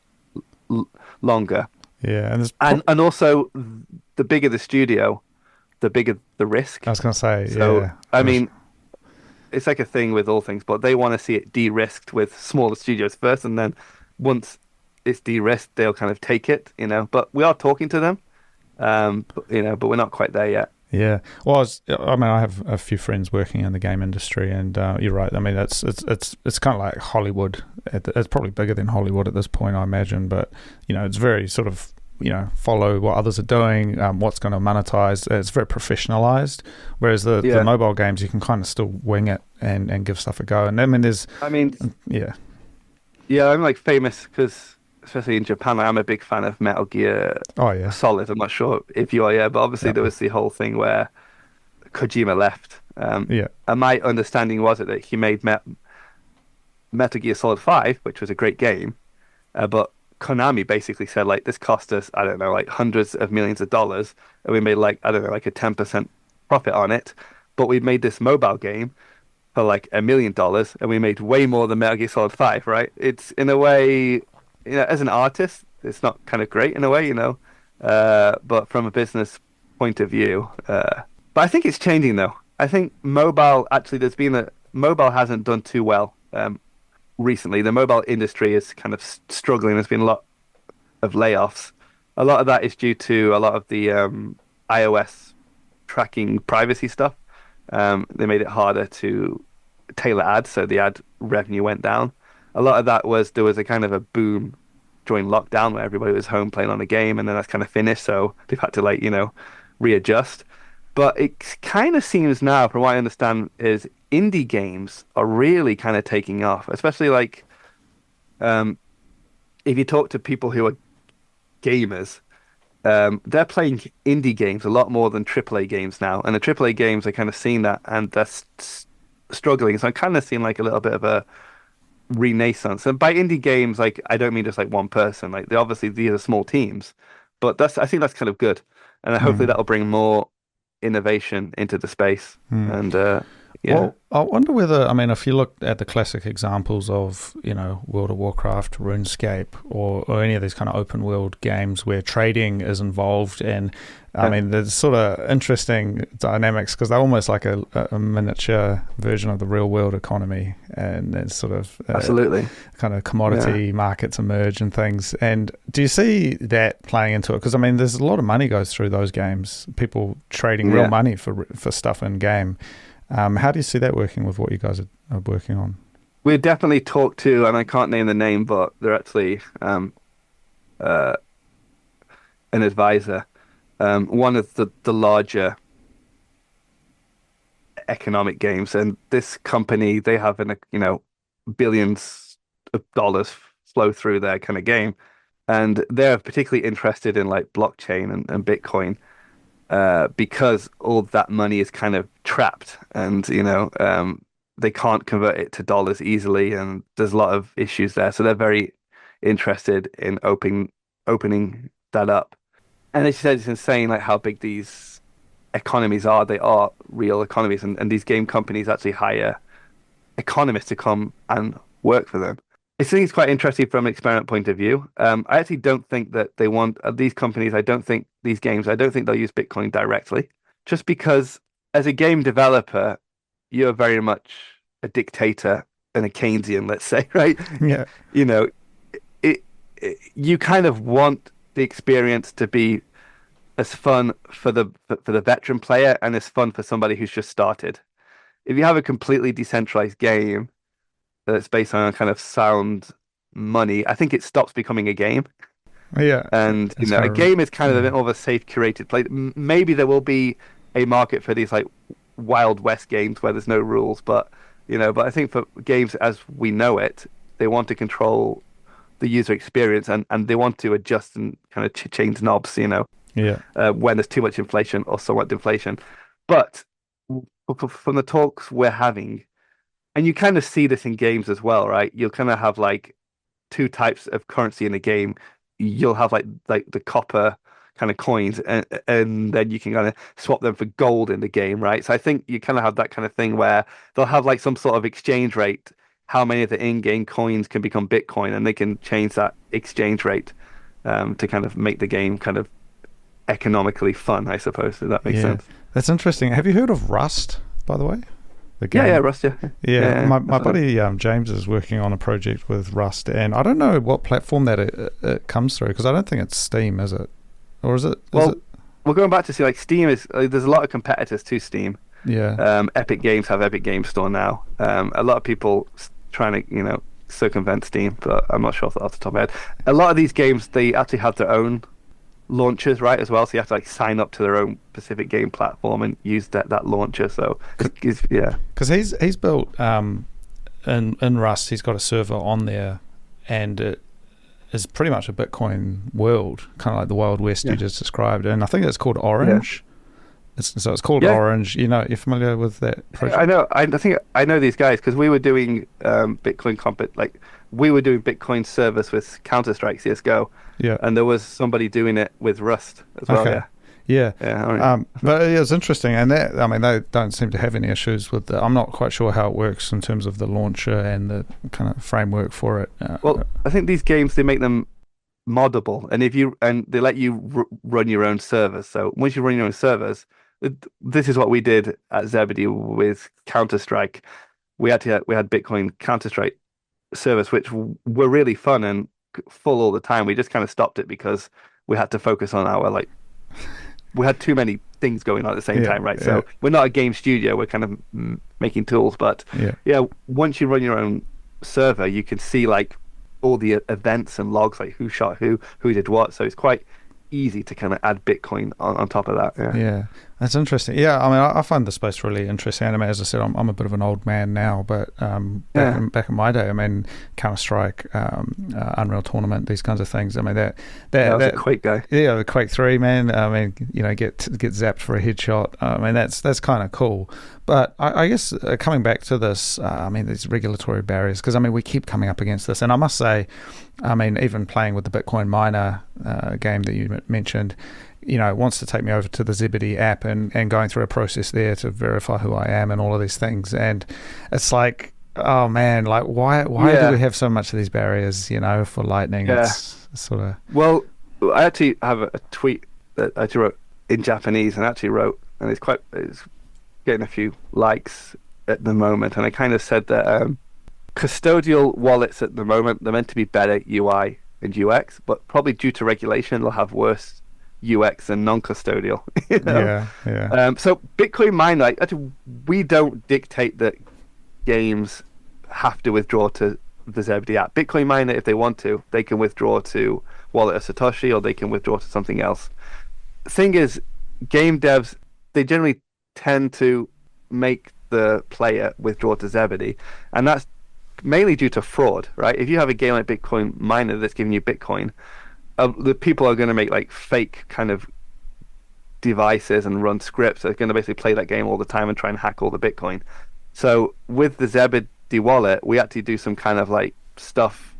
l longer. Yeah. And And also, the bigger the studio, the bigger the risk. I was gonna say, So yeah. I mean, it's like a thing with all things, but they want to see it de-risked with smaller studios first, and then once it's de-risked, they'll kind of take it. But we are talking to them, but we're not quite there yet. Yeah. Well, I mean, I have a few friends working in the game industry, and you're right. I mean, it's kind of like Hollywood. It's probably bigger than Hollywood at this point, I imagine. But it's very sort of follow what others are doing, what's going to monetize. It's very professionalized. Whereas the mobile games, you can kind of still wing it and give stuff a go. And I mean, I mean, yeah, yeah, I'm like famous because, especially in Japan, I'm a big fan of Metal Gear oh yeah, Solid. I'm not sure if you are, yeah, but obviously yeah, there was the whole thing where Kojima left. yeah, And my understanding was that he made Metal Gear Solid 5, which was a great game, but Konami basically said like this cost us, I don't know, like hundreds of millions of dollars, and we made like, I don't know, like a 10% profit on it, but we made this mobile game for like $1 million, and we made way more than Metal Gear Solid 5, right? It's in a way, as an artist, it's not kind of great in a way. But from a business point of view, but I think it's changing though. I think mobile actually, mobile hasn't done too well recently. The mobile industry is kind of struggling. There's been a lot of layoffs. A lot of that is due to a lot of the iOS tracking privacy stuff. They made it harder to tailor ads, so the ad revenue went down. A lot of that was there was a kind of a boom during lockdown where everybody was home playing on a game, and then that's kind of finished. So they've had to readjust. But it kind of seems now, from what I understand, is indie games are really kind of taking off, especially like um, if you talk to people who are gamers. They're playing indie games a lot more than AAA games now, and the AAA games are kind of seeing that, and they're struggling. So I'm kind of seeing like a little bit of a renaissance. And by indie games, like I don't mean just like one person. Like they obviously these are small teams, but I think that's kind of good, and hopefully mm, that'll bring more innovation into the space. mm. And yeah, Well, I wonder whether, I mean, if you look at the classic examples of, World of Warcraft, RuneScape, or any of these kind of open world games where trading is involved, and I mean, there's sort of interesting dynamics because they're almost like a miniature version of the real world economy, and it's sort of absolutely kind of commodity markets emerge and things. And do you see that playing into it? Because I mean, there's a lot of money goes through those games, people trading real money for stuff in game. How do you see that working with what you guys are working on? We definitely talked to, and I can't name the name, but they're actually uh, an advisor. One of the larger economic games, and this company they have billions of dollars flow through their kind of game, and they're particularly interested in like blockchain and Bitcoin because all that money is kind of trapped, and they can't convert it to dollars easily, and there's a lot of issues there. So they're very interested in opening that up. And as you said, it's insane like how big these economies are. They are real economies, and these game companies actually hire economists to come and work for them. I think it's quite interesting from an experiment point of view. I actually don't think that they want these companies. I don't think these games. I don't think they'll use Bitcoin directly, just because as a game developer, you're very much a dictator and a Keynesian, let's say, right? Yeah. You know, you kind of want the experience to be as fun for the veteran player and as fun for somebody who's just started. If you have a completely decentralized game that's based on a kind of sound money, I think it stops becoming a game. Yeah. And It's a kind of, game is kind of a yeah. bit more of a safe curated play. Maybe there will be a market for these like Wild West games where there's no rules, but but I think for games as we know it, they want to control the user experience and they want to adjust and kind of change knobs, Yeah. when there's too much inflation or somewhat deflation. But from the talks we're having, and you kind of see this in games as well, right? You'll kind of have like two types of currency in a game. You'll have like the copper kind of coins, and then you can kind of swap them for gold in the game, right? So I think you kind of have that kind of thing where they'll have like some sort of exchange rate, how many of the in-game coins can become Bitcoin, and they can change that exchange rate to kind of make the game kind of economically fun, I suppose, if that makes Yeah. sense. That's interesting. Have you heard of Rust, by the way? The Yeah, yeah, game? Rust, yeah. Yeah, my Definitely. buddy James is working on a project with Rust, and I don't know what platform that it comes through, because I don't think it's Steam, is it? Or is it? Well, we're going back to see like Steam is there's a lot of competitors to Steam. Yeah. Epic Games have Epic Games Store now. A lot of people trying to circumvent Steam, but I'm not sure off the top of my head. A lot of these games they actually have their own launchers, right, as well. So you have to like sign up to their own specific game platform and use that launcher. So yeah, Because he's built in Rust, he's got a server on there, and it is pretty much a Bitcoin world, kind of like the Wild West you just described. And I think it's called Orange. It's called Orange. You're familiar with that project? I know. I think I know these guys because we were doing Bitcoin like we were doing Bitcoin service with Counter-Strike CS:GO, Yeah. and there was somebody doing it with Rust as well. Okay. Yeah, Yeah. yeah. All right. But it was interesting, and that, I mean, they don't seem to have any issues with I'm not quite sure how it works in terms of the launcher and the kind of framework for it. Well, I think these games they make them moddable, and they let you run your own servers. So once you run your own servers, this is what we did at Zebedee with Counter-Strike. We had Bitcoin Counter-Strike servers, which were really fun and full all the time. We just kind of stopped it because we had to focus on our we had too many things going on at the same time, right? So we're not a game studio. We're kind of making tools, but once you run your own server, you can see like all the events and logs, like who shot who did what. So it's quite easy to kind of add Bitcoin on top of that. Yeah, that's interesting. Yeah, I mean, I find the space really interesting. I mean, as I said, I'm a bit of an old man now, but back in my day, I mean, Counter-Strike, Unreal Tournament, these kinds of things. I mean, that I was a Quake guy. Yeah, the Quake 3, man. I mean, get zapped for a headshot. I mean, that's kind of cool. But I guess coming back to this, I mean, these regulatory barriers, because I mean, we keep coming up against this, and I must say, I mean, even playing with the Bitcoin Miner game that you mentioned, wants to take me over to the Zebedee app and going through a process there to verify who I am and all of these things. And it's like, oh man, like why do we have so much of these barriers, for Lightning? Yeah. It's sort of... Well, I actually have a tweet that I actually wrote in Japanese and and it's getting a few likes at the moment. And I kind of said that custodial wallets at the moment, they're meant to be better UI and UX, but probably due to regulation, they'll have worse UX than non-custodial. Yeah. So Bitcoin Miner, actually, we don't dictate that games have to withdraw to the Zebedee app. Bitcoin Miner, if they want to, they can withdraw to Wallet of Satoshi or they can withdraw to something else. The thing is, game devs, they generally tend to make the player withdraw to Zebedee, and that's mainly due to fraud, right? If you have a game like Bitcoin Miner that's giving you Bitcoin, the people are going to make like fake kind of devices and run scripts that are going to basically play that game all the time and try and hack all the Bitcoin. So with the Zebedee wallet, we actually do some kind of like stuff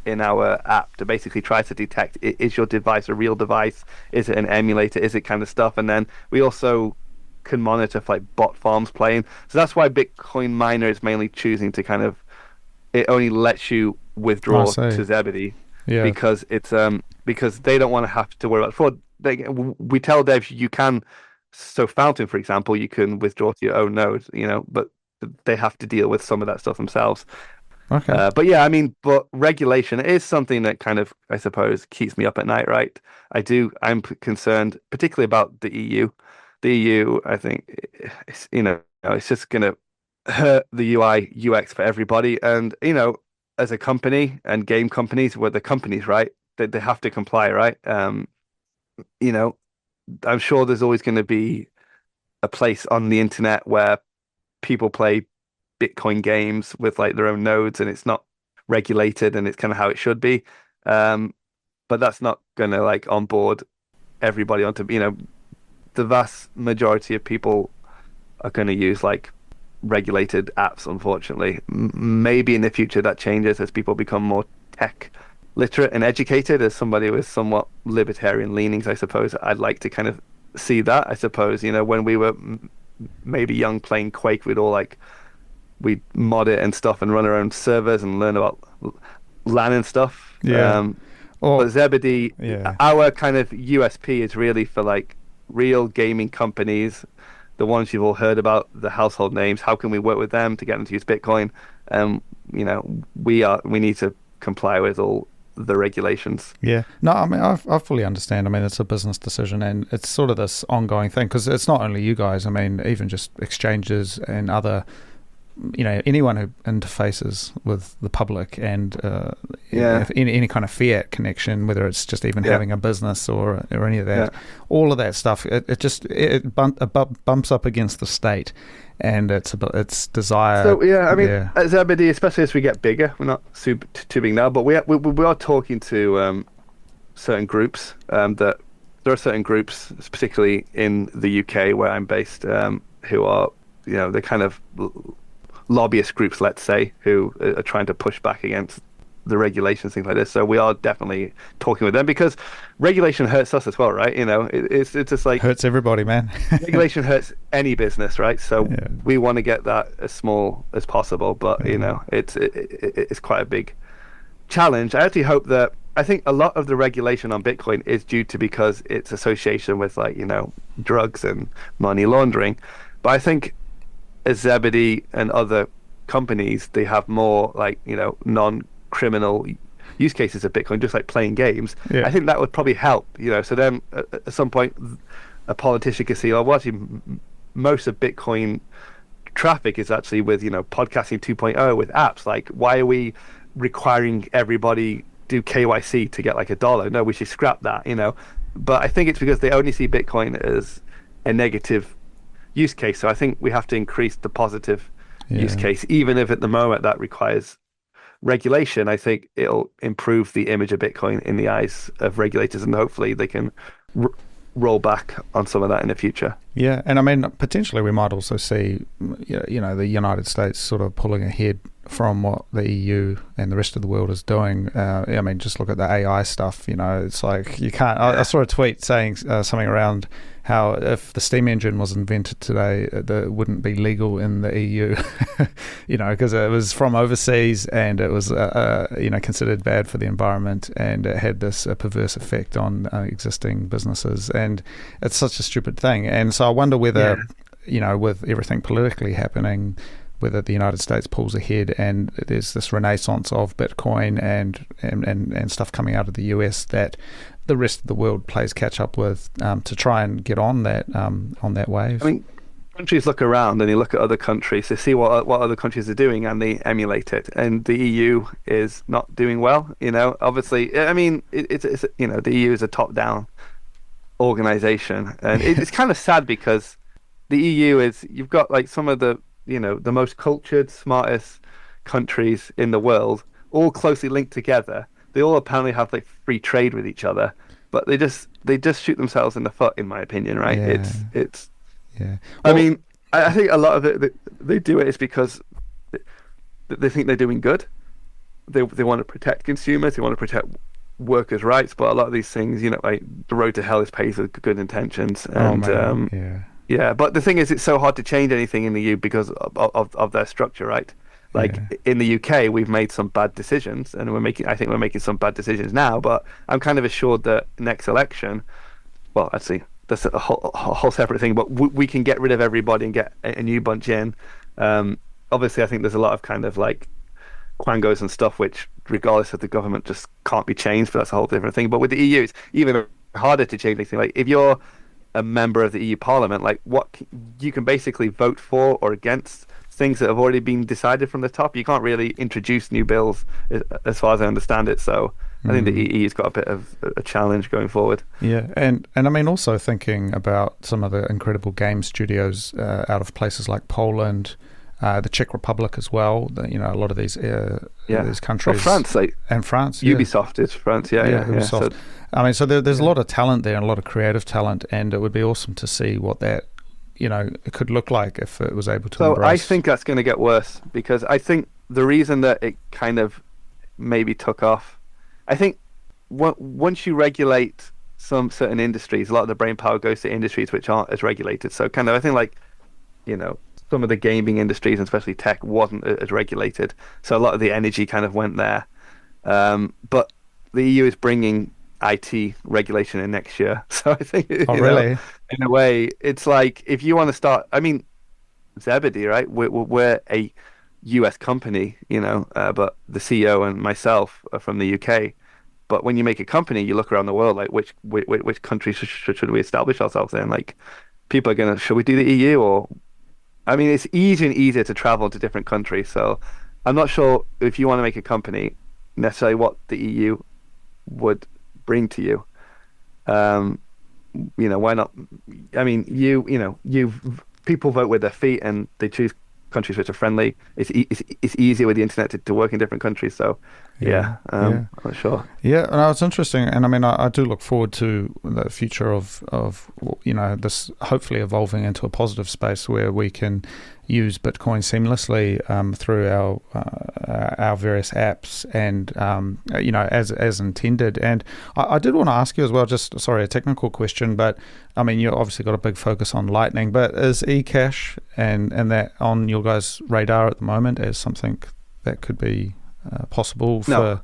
in our app to basically try to detect, is your device a real device? Is it an emulator? Is it kind of stuff? And then we also can monitor for like bot farms playing. So that's why Bitcoin miner is mainly choosing to kind of, it only lets you I withdraw see. to Zebedee Yeah. because it's because they don't want to have to worry about fraud. We tell devs you can, so Fountain, for example, you can withdraw to your own node, but they have to deal with some of that stuff themselves. Okay. But yeah, I mean, but regulation is something that kind of, I suppose, keeps me up at night, right? I'm concerned, particularly about the EU. The EU, I think, it's just going to hurt the UI, UX for everybody. And, as a company and game companies, where the companies, right, they have to comply, right? You know, I'm sure there's always going to be a place on the internet where people play Bitcoin games with like their own nodes and it's not regulated and it's kind of how it should be. Um, but that's not going to like onboard everybody onto, the vast majority of people are going to use like regulated apps, unfortunately. Maybe in the future that changes as people become more tech literate and educated. As somebody with somewhat libertarian leanings, I suppose I'd like to kind of see that. I suppose, when we were maybe young playing Quake, we'd mod it and stuff and run our own servers and learn about LAN and stuff. Yeah. But Or Zebedee, yeah. our kind of USP is really for like real gaming companies, the ones you've all heard about, the household names. How can we work with them to get them to use Bitcoin? We need to comply with all the regulations. Yeah. No, I mean, I fully understand. I mean, it's a business decision and it's sort of this ongoing thing because it's not only you guys. I mean, even just exchanges and other, anyone who interfaces with the public and if any kind of fiat connection, whether it's just even having a business or any of that, all of that stuff, it bumps up against the state. And it's desire. So I mean, at Zebedee, especially as we get bigger, we're not too big now, but we are talking to certain groups. That there are certain groups, particularly in the UK where I'm based, who are they're kind of lobbyist groups, let's say, who are trying to push back against the regulations, things like this. So we are definitely talking with them because regulation hurts us as well, right? It's just like hurts everybody, man. regulation hurts any business, right? So we want to get that as small as possible, but it's quite a big challenge. I actually hope that I think a lot of the regulation on Bitcoin is due to because its association with like drugs and money laundering, but I think as Zebedee and other companies, they have more like non-criminal use cases of Bitcoin, just like playing games. I think that would probably help. So then at some point a politician could see, oh, well, actually most of Bitcoin traffic is actually with podcasting 2.0 with apps. Like, why are we requiring everybody do KYC to get like $1? No, we should scrap that. But I think it's because they only see Bitcoin as a negative use case. So I think we have to increase the positive use case, even if at the moment that requires regulation. I think it'll improve the image of Bitcoin in the eyes of regulators, and hopefully they can roll back on some of that in the future. Yeah, and I mean, potentially we might also see, the United States sort of pulling ahead from what the EU and the rest of the world is doing. I mean, just look at the AI stuff. It's like you can't. I saw a tweet saying something around how if the steam engine was invented today, it wouldn't be legal in the EU, because it was from overseas and it was, considered bad for the environment, and it had this perverse effect on existing businesses, and it's such a stupid thing. And so I wonder whether, with everything politically happening, whether the United States pulls ahead and there's this renaissance of Bitcoin and stuff coming out of the US that the rest of the world plays catch up with to try and get on that wave. I mean, countries look around and they look at other countries to see what other countries are doing and they emulate it. And the EU is not doing well. Obviously, I mean, it's the EU is a top-down organization, and it's kind of sad because the EU you've got like some of the the most cultured, smartest countries in the world, all closely linked together. They all apparently have like free trade with each other, but they just shoot themselves in the foot, in my opinion. Right? Yeah. It's. Yeah. Well, I mean, I think a lot of it they do it is because they think they're doing good. They want to protect consumers. They want to protect workers' rights. But a lot of these things, like the road to hell is paved with good intentions. And Yeah, but the thing is, it's so hard to change anything in the EU because of their structure, right? Like Yeah. in the UK, we've made some bad decisions, and I think we're making some bad decisions now. But I'm kind of assured that next election, well, actually, that's a whole separate thing. But we can get rid of everybody and get a new bunch in. Um, Obviously, I think there's a lot of kind of like quangos and stuff which, regardless of the government, just can't be changed. But that's a whole different thing. But with the EU, it's even harder to change anything. Like if you're a member of the EU Parliament, like you can basically vote for or against things that have already been decided from the top. You can't really introduce new bills, as far as I understand it. So I think the Mm. EU's got a bit of a challenge going forward. Yeah, and I mean also thinking about some of the incredible game studios out of places like Poland, the Czech Republic as well. A lot of Yeah, these well, countries, France, like and France, yeah, Ubisoft is France. Yeah, yeah, yeah, yeah. So Ubisoft. I mean, so there's a yeah. lot of talent there and a lot of creative talent, and it would be awesome to see what that it could look like if it was able to So I embrace. think that's going to get worse because I think the reason that it kind of maybe took off, I think once you regulate some certain industries, a lot of the brain power goes to industries which aren't as regulated. So kind of, I think like, you know, some of the gaming industries and especially tech wasn't as regulated. So a lot of the energy kind of went there. But the EU is bringing IT regulation in next year. So I think, Oh, really? in a way, it's like if you want to start, I mean, Zebedee, right? We're a US company, but the CEO and myself are from the UK. But when you make a company, you look around the world, like which countries should we establish ourselves in? Like people are gonna, should we do the EU or? I mean, it's easier and easier to travel to different countries. So I'm not sure if you want to make a company necessarily what the EU would bring to you. Um, why not? I mean, you people vote with their feet and they choose countries which are friendly. It's easier with the internet to work in different countries. So, Yeah, yeah, yeah. I'm not sure. Yeah, no, it's interesting, and I mean, I do look forward to the future of this hopefully evolving into a positive space where we can use Bitcoin seamlessly through our various apps and as intended. And I did want to ask you as well, just sorry, a technical question, but I mean, you obviously got a big focus on Lightning, but is eCash and that on your guys' radar at the moment as something that could be possible No,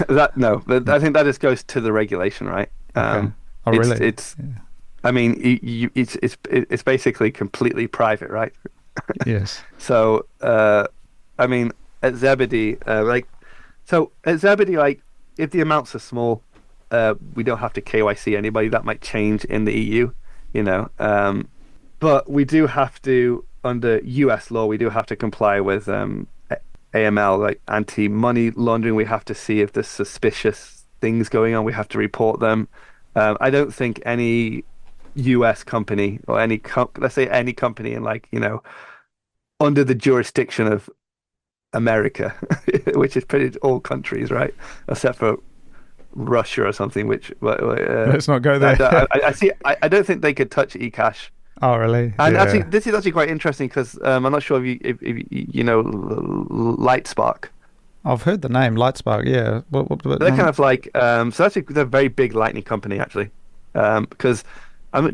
for? no. I think that just goes to the regulation, right? Okay. Oh, It's really? it's. Yeah. I mean, it's basically completely private, right? Yes. So, I mean, at Zebedee, at Zebedee, like, if the amounts are small, we don't have to KYC anybody. That might change in the EU, you know. But we do have to, under US law, we do have to comply with AML, like anti-money laundering. We have to see if there's suspicious things going on. We have to report them. I don't think any US company or let's say any company in under the jurisdiction of America, which is pretty all countries, right? Except for Russia or something, which Let's not go there. I see. I don't think they could touch eCash. Oh, really? And actually, Yeah. this is actually quite interesting because I'm not sure if you know Lightspark. I've heard the name Lightspark. Yeah. They're kind of like so actually they're a very big Lightning company actually. Because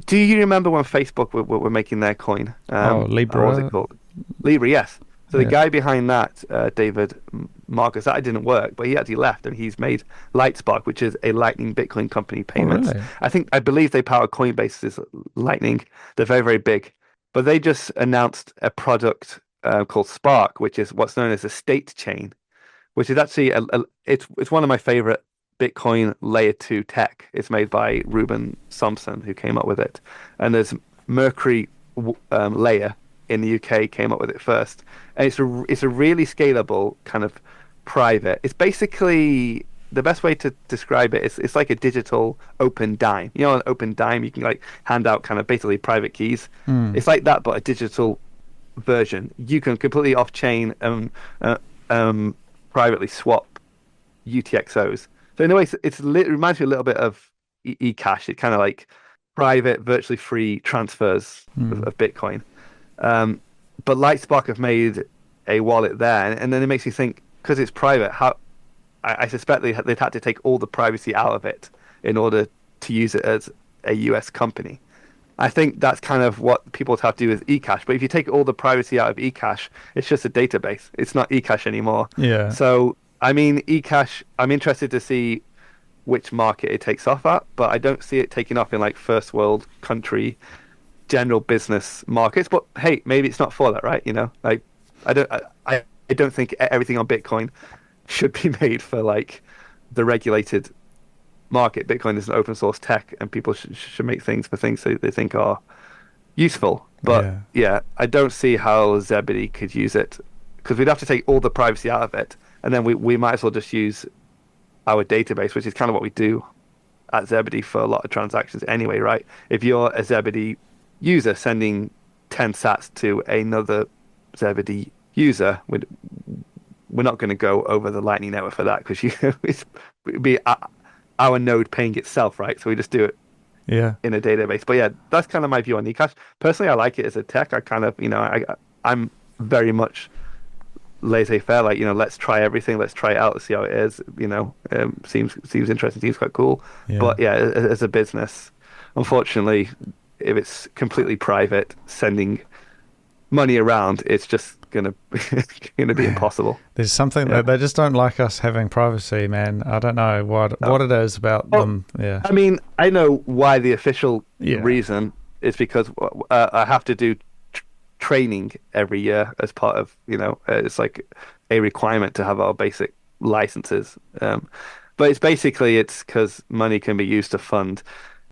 do you remember when Facebook were making their coin? Oh, What was it Libra. called? Libra, yes. So the Yeah. guy behind that, David Marcus, that didn't work, but he actually left and he's made Lightspark, which is a Lightning Bitcoin company Oh, payments. really? I believe they power Coinbase's Lightning. They're very, very big. But they just announced a product called Spark, which is what's known as a state chain, which is actually it's one of my favorite Bitcoin layer 2 tech. It's made by Ruben Thompson, who came up with it. And there's Mercury layer in the UK came up with it first. And it's a really scalable kind of private. It's basically the best way to describe it is it's like a digital open dime. You know, an open dime you can like hand out kind of basically private keys. Hmm. It's like that, but a digital version. You can completely off chain privately swap UTXOs. So in a way, it reminds me a little bit of eCash. It's kind of like private, virtually free transfers Hmm. of Bitcoin. But Lightspark have made a wallet there, and then it makes you think because it's private. How I suspect they'd had to take all the privacy out of it in order to use it as a US company. I think that's kind of what people have to do with eCash. But if you take all the privacy out of eCash, it's just a database. It's not eCash anymore. Yeah. So, I mean, eCash, I'm interested to see which market it takes off at, but I don't see it taking off in like first world country general business markets. But hey, maybe it's not for that, right? Like I don't, I don't think everything on Bitcoin should be made for like the regulated market. Bitcoin is an open source tech, and people should make things for things they think are useful. But Yeah. yeah, I don't see how Zebedee could use it because we'd have to take all the privacy out of it, and then we might as well just use our database, which is kind of what we do at Zebedee for a lot of transactions anyway, right? If you're a Zebedee user sending 10 sats to another Zebedee user, we're not going to go over the Lightning Network for that because it'd be our node paying itself, right? So we just do it Yeah. in a database. But yeah, that's kind of my view on eCash. Personally, I like it as a tech. I kind of, I'm very much laissez-faire. Like, let's try everything. Let's try it out. Let's see how it is. Seems interesting. Seems quite cool. Yeah. But yeah, as a business, unfortunately, if it's completely private, sending money around, it's just gonna be impossible. There's something Yeah. that they just don't like us having privacy, man. I don't know what it is about Well, them. Yeah. I mean, I know why the official Yeah. reason is because I have to do training every year as part of, it's like a requirement to have our basic licenses. But it's because money can be used to fund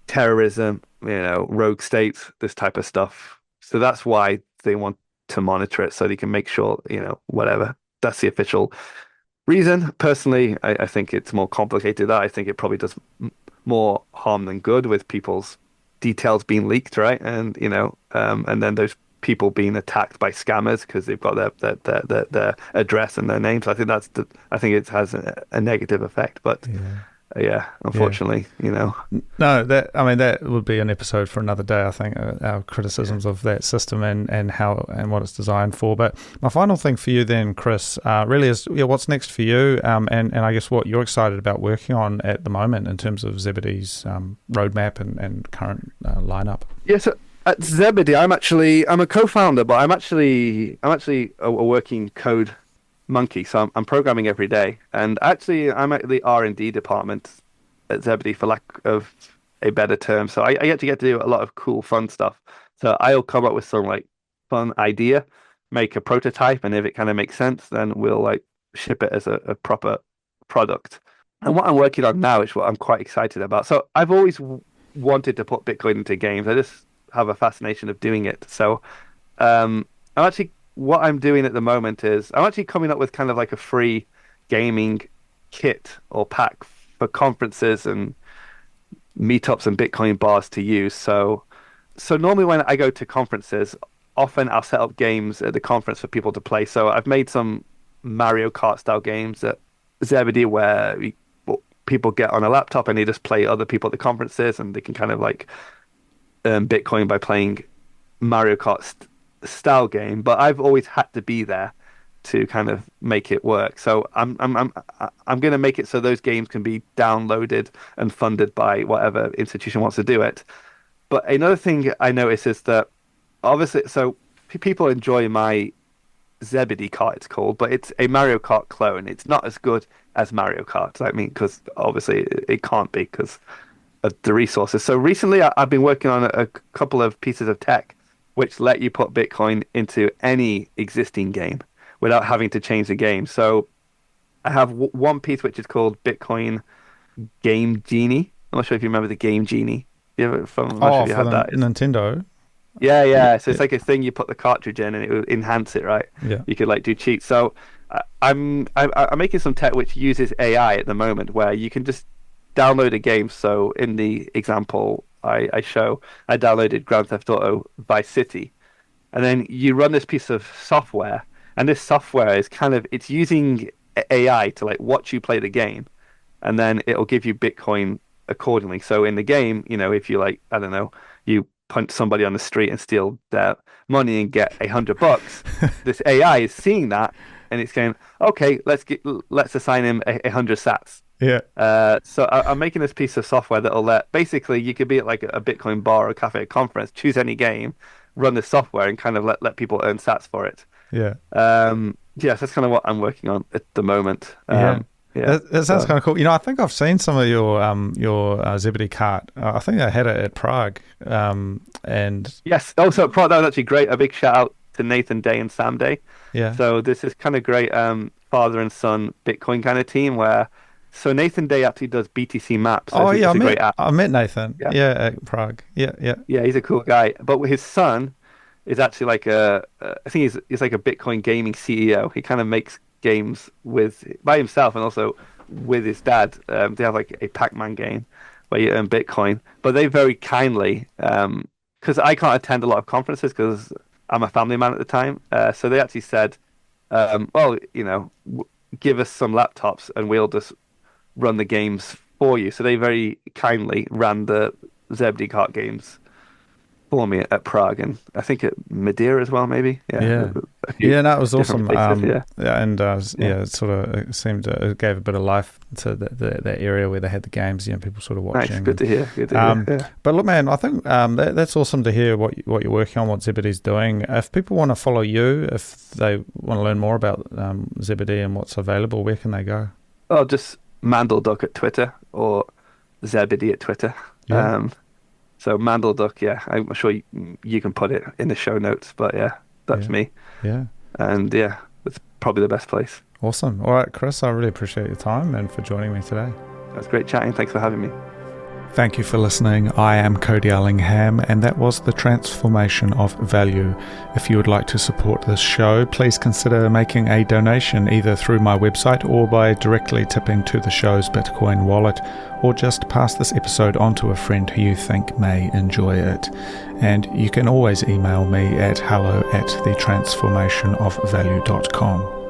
terrorism, rogue states, this type of stuff. So that's why they want to monitor it so they can make sure, whatever. That's the official reason. Personally, I think it's more complicated. I think it probably does more harm than good with people's details being leaked, right? And and then those people being attacked by scammers because they've got their address and their names. I think it has a negative effect. But Yeah. yeah, Yeah. unfortunately, No, that would be an episode for another day. I think our yeah. criticisms of that system and how and what it's designed for. But my final thing for you then, Chris, really is what's next for you, and I guess what you're excited about working on at the moment in terms of Zebedee's roadmap and current lineup. Yeah, so at Zebedee, I'm a co-founder, but I'm actually a working code monkey. So I'm programming every day, and actually I'm at the R&D department at Zebedee for lack of a better term. So I get to do a lot of cool, fun stuff. So I'll come up with some like fun idea, make a prototype, and if it kind of makes sense, then we'll like ship it as a proper product. And what I'm working on now is what I'm quite excited about. So I've always wanted to put Bitcoin into games. I just have a fascination of doing it. So I'm actually what I'm doing at the moment is I'm actually coming up with kind of like a free gaming kit or pack for conferences and meetups and Bitcoin bars to use. So normally when I go to conferences, often I'll set up games at the conference for people to play. So I've made some Mario Kart style games at Zebedee where people get on a laptop and they just play other people at the conferences and they can kind of like earn Bitcoin by playing Mario Kart style game. But I've always had to be there to kind of make it work. So I'm going to make it so those games can be downloaded and funded by whatever institution wants to do it. But another thing I notice is that obviously, so people enjoy my Zebedee Kart, it's called, but it's a Mario Kart clone. It's not as good as Mario Kart. I mean, because obviously it can't be because of the resources. So recently, I've been working on a couple of pieces of tech which let you put Bitcoin into any existing game without having to change the game. So I have one piece which is called Bitcoin Game Genie. I'm not sure if you remember the Game Genie. I'm not sure Oh, if you for had the that. Nintendo. Yeah, Yeah. yeah. So Yeah. it's like a thing you put the cartridge in and it will enhance it, right? Yeah. You could like do cheats. So I'm making some tech which uses AI at the moment where you can just download a game. So in the example I show, I downloaded Grand Theft Auto Vice City, and then you run this piece of software, and this software is kind of it's using AI to like watch you play the game, and then it'll give you Bitcoin accordingly. So in the game, if you like, I don't know, you punch somebody on the street and steal their money and get $100, this AI is seeing that and it's going, okay, let's assign him 100 sats. Yeah. So I'm making this piece of software that'll basically you could be at like a Bitcoin bar or a cafe conference, choose any game, run this software, and kind of let people earn sats for it. Yeah. Yes, that's kind of what I'm working on at the moment. Yeah. Yeah. That sounds kind of cool. I think I've seen some of your Zebedee cart. I think I had it at Prague. And yes. Also, that was actually great. A big shout out to Nathan Day and Sam Day. yeah. So this is kind of great father and son Bitcoin kind of team where so Nathan Day actually does BTC Maps. Oh yeah, it's a great app. I met Nathan. Yeah. Yeah, at Prague. Yeah, yeah. Yeah, he's a cool guy. But his son is actually like I think he's like a Bitcoin gaming CEO. He kind of makes games by himself and also with his dad. They have like a Pac-Man game where you earn Bitcoin. But they very kindly, because I can't attend a lot of conferences because I'm a family man at the time. So they actually said, well, give us some laptops and we'll just run the games for you. So they very kindly ran the Zebedee Kart games for me at Prague, and I think at Madeira as well, maybe. Yeah. Yeah, no, it was awesome. Places, it sort of seemed it gave a bit of life to that area where they had the games. People sort of watching. Nice, good to hear. Yeah. But look, man, I think that's awesome to hear what you're working on, what Zebedee's doing. If people want to follow you, if they want to learn more about Zebedee and what's available, where can they go? Oh, just Mandelduck at Twitter or Zebedee at Twitter. Yeah. So Mandelduck, yeah, I'm sure you can put it in the show notes, but yeah, that's me. Yeah. And yeah, it's probably the best place. Awesome. All right, Chris, I really appreciate your time and for joining me today. That's great chatting. Thanks for having me. Thank you for listening. I am Cody Ellingham, and that was the transformation of value. If you would like to support this show, please consider making a donation either through my website or by directly tipping to the show's Bitcoin wallet, or just pass this episode on to a friend who you think may enjoy it. And you can always email me at hello@thetransformationofvalue.com.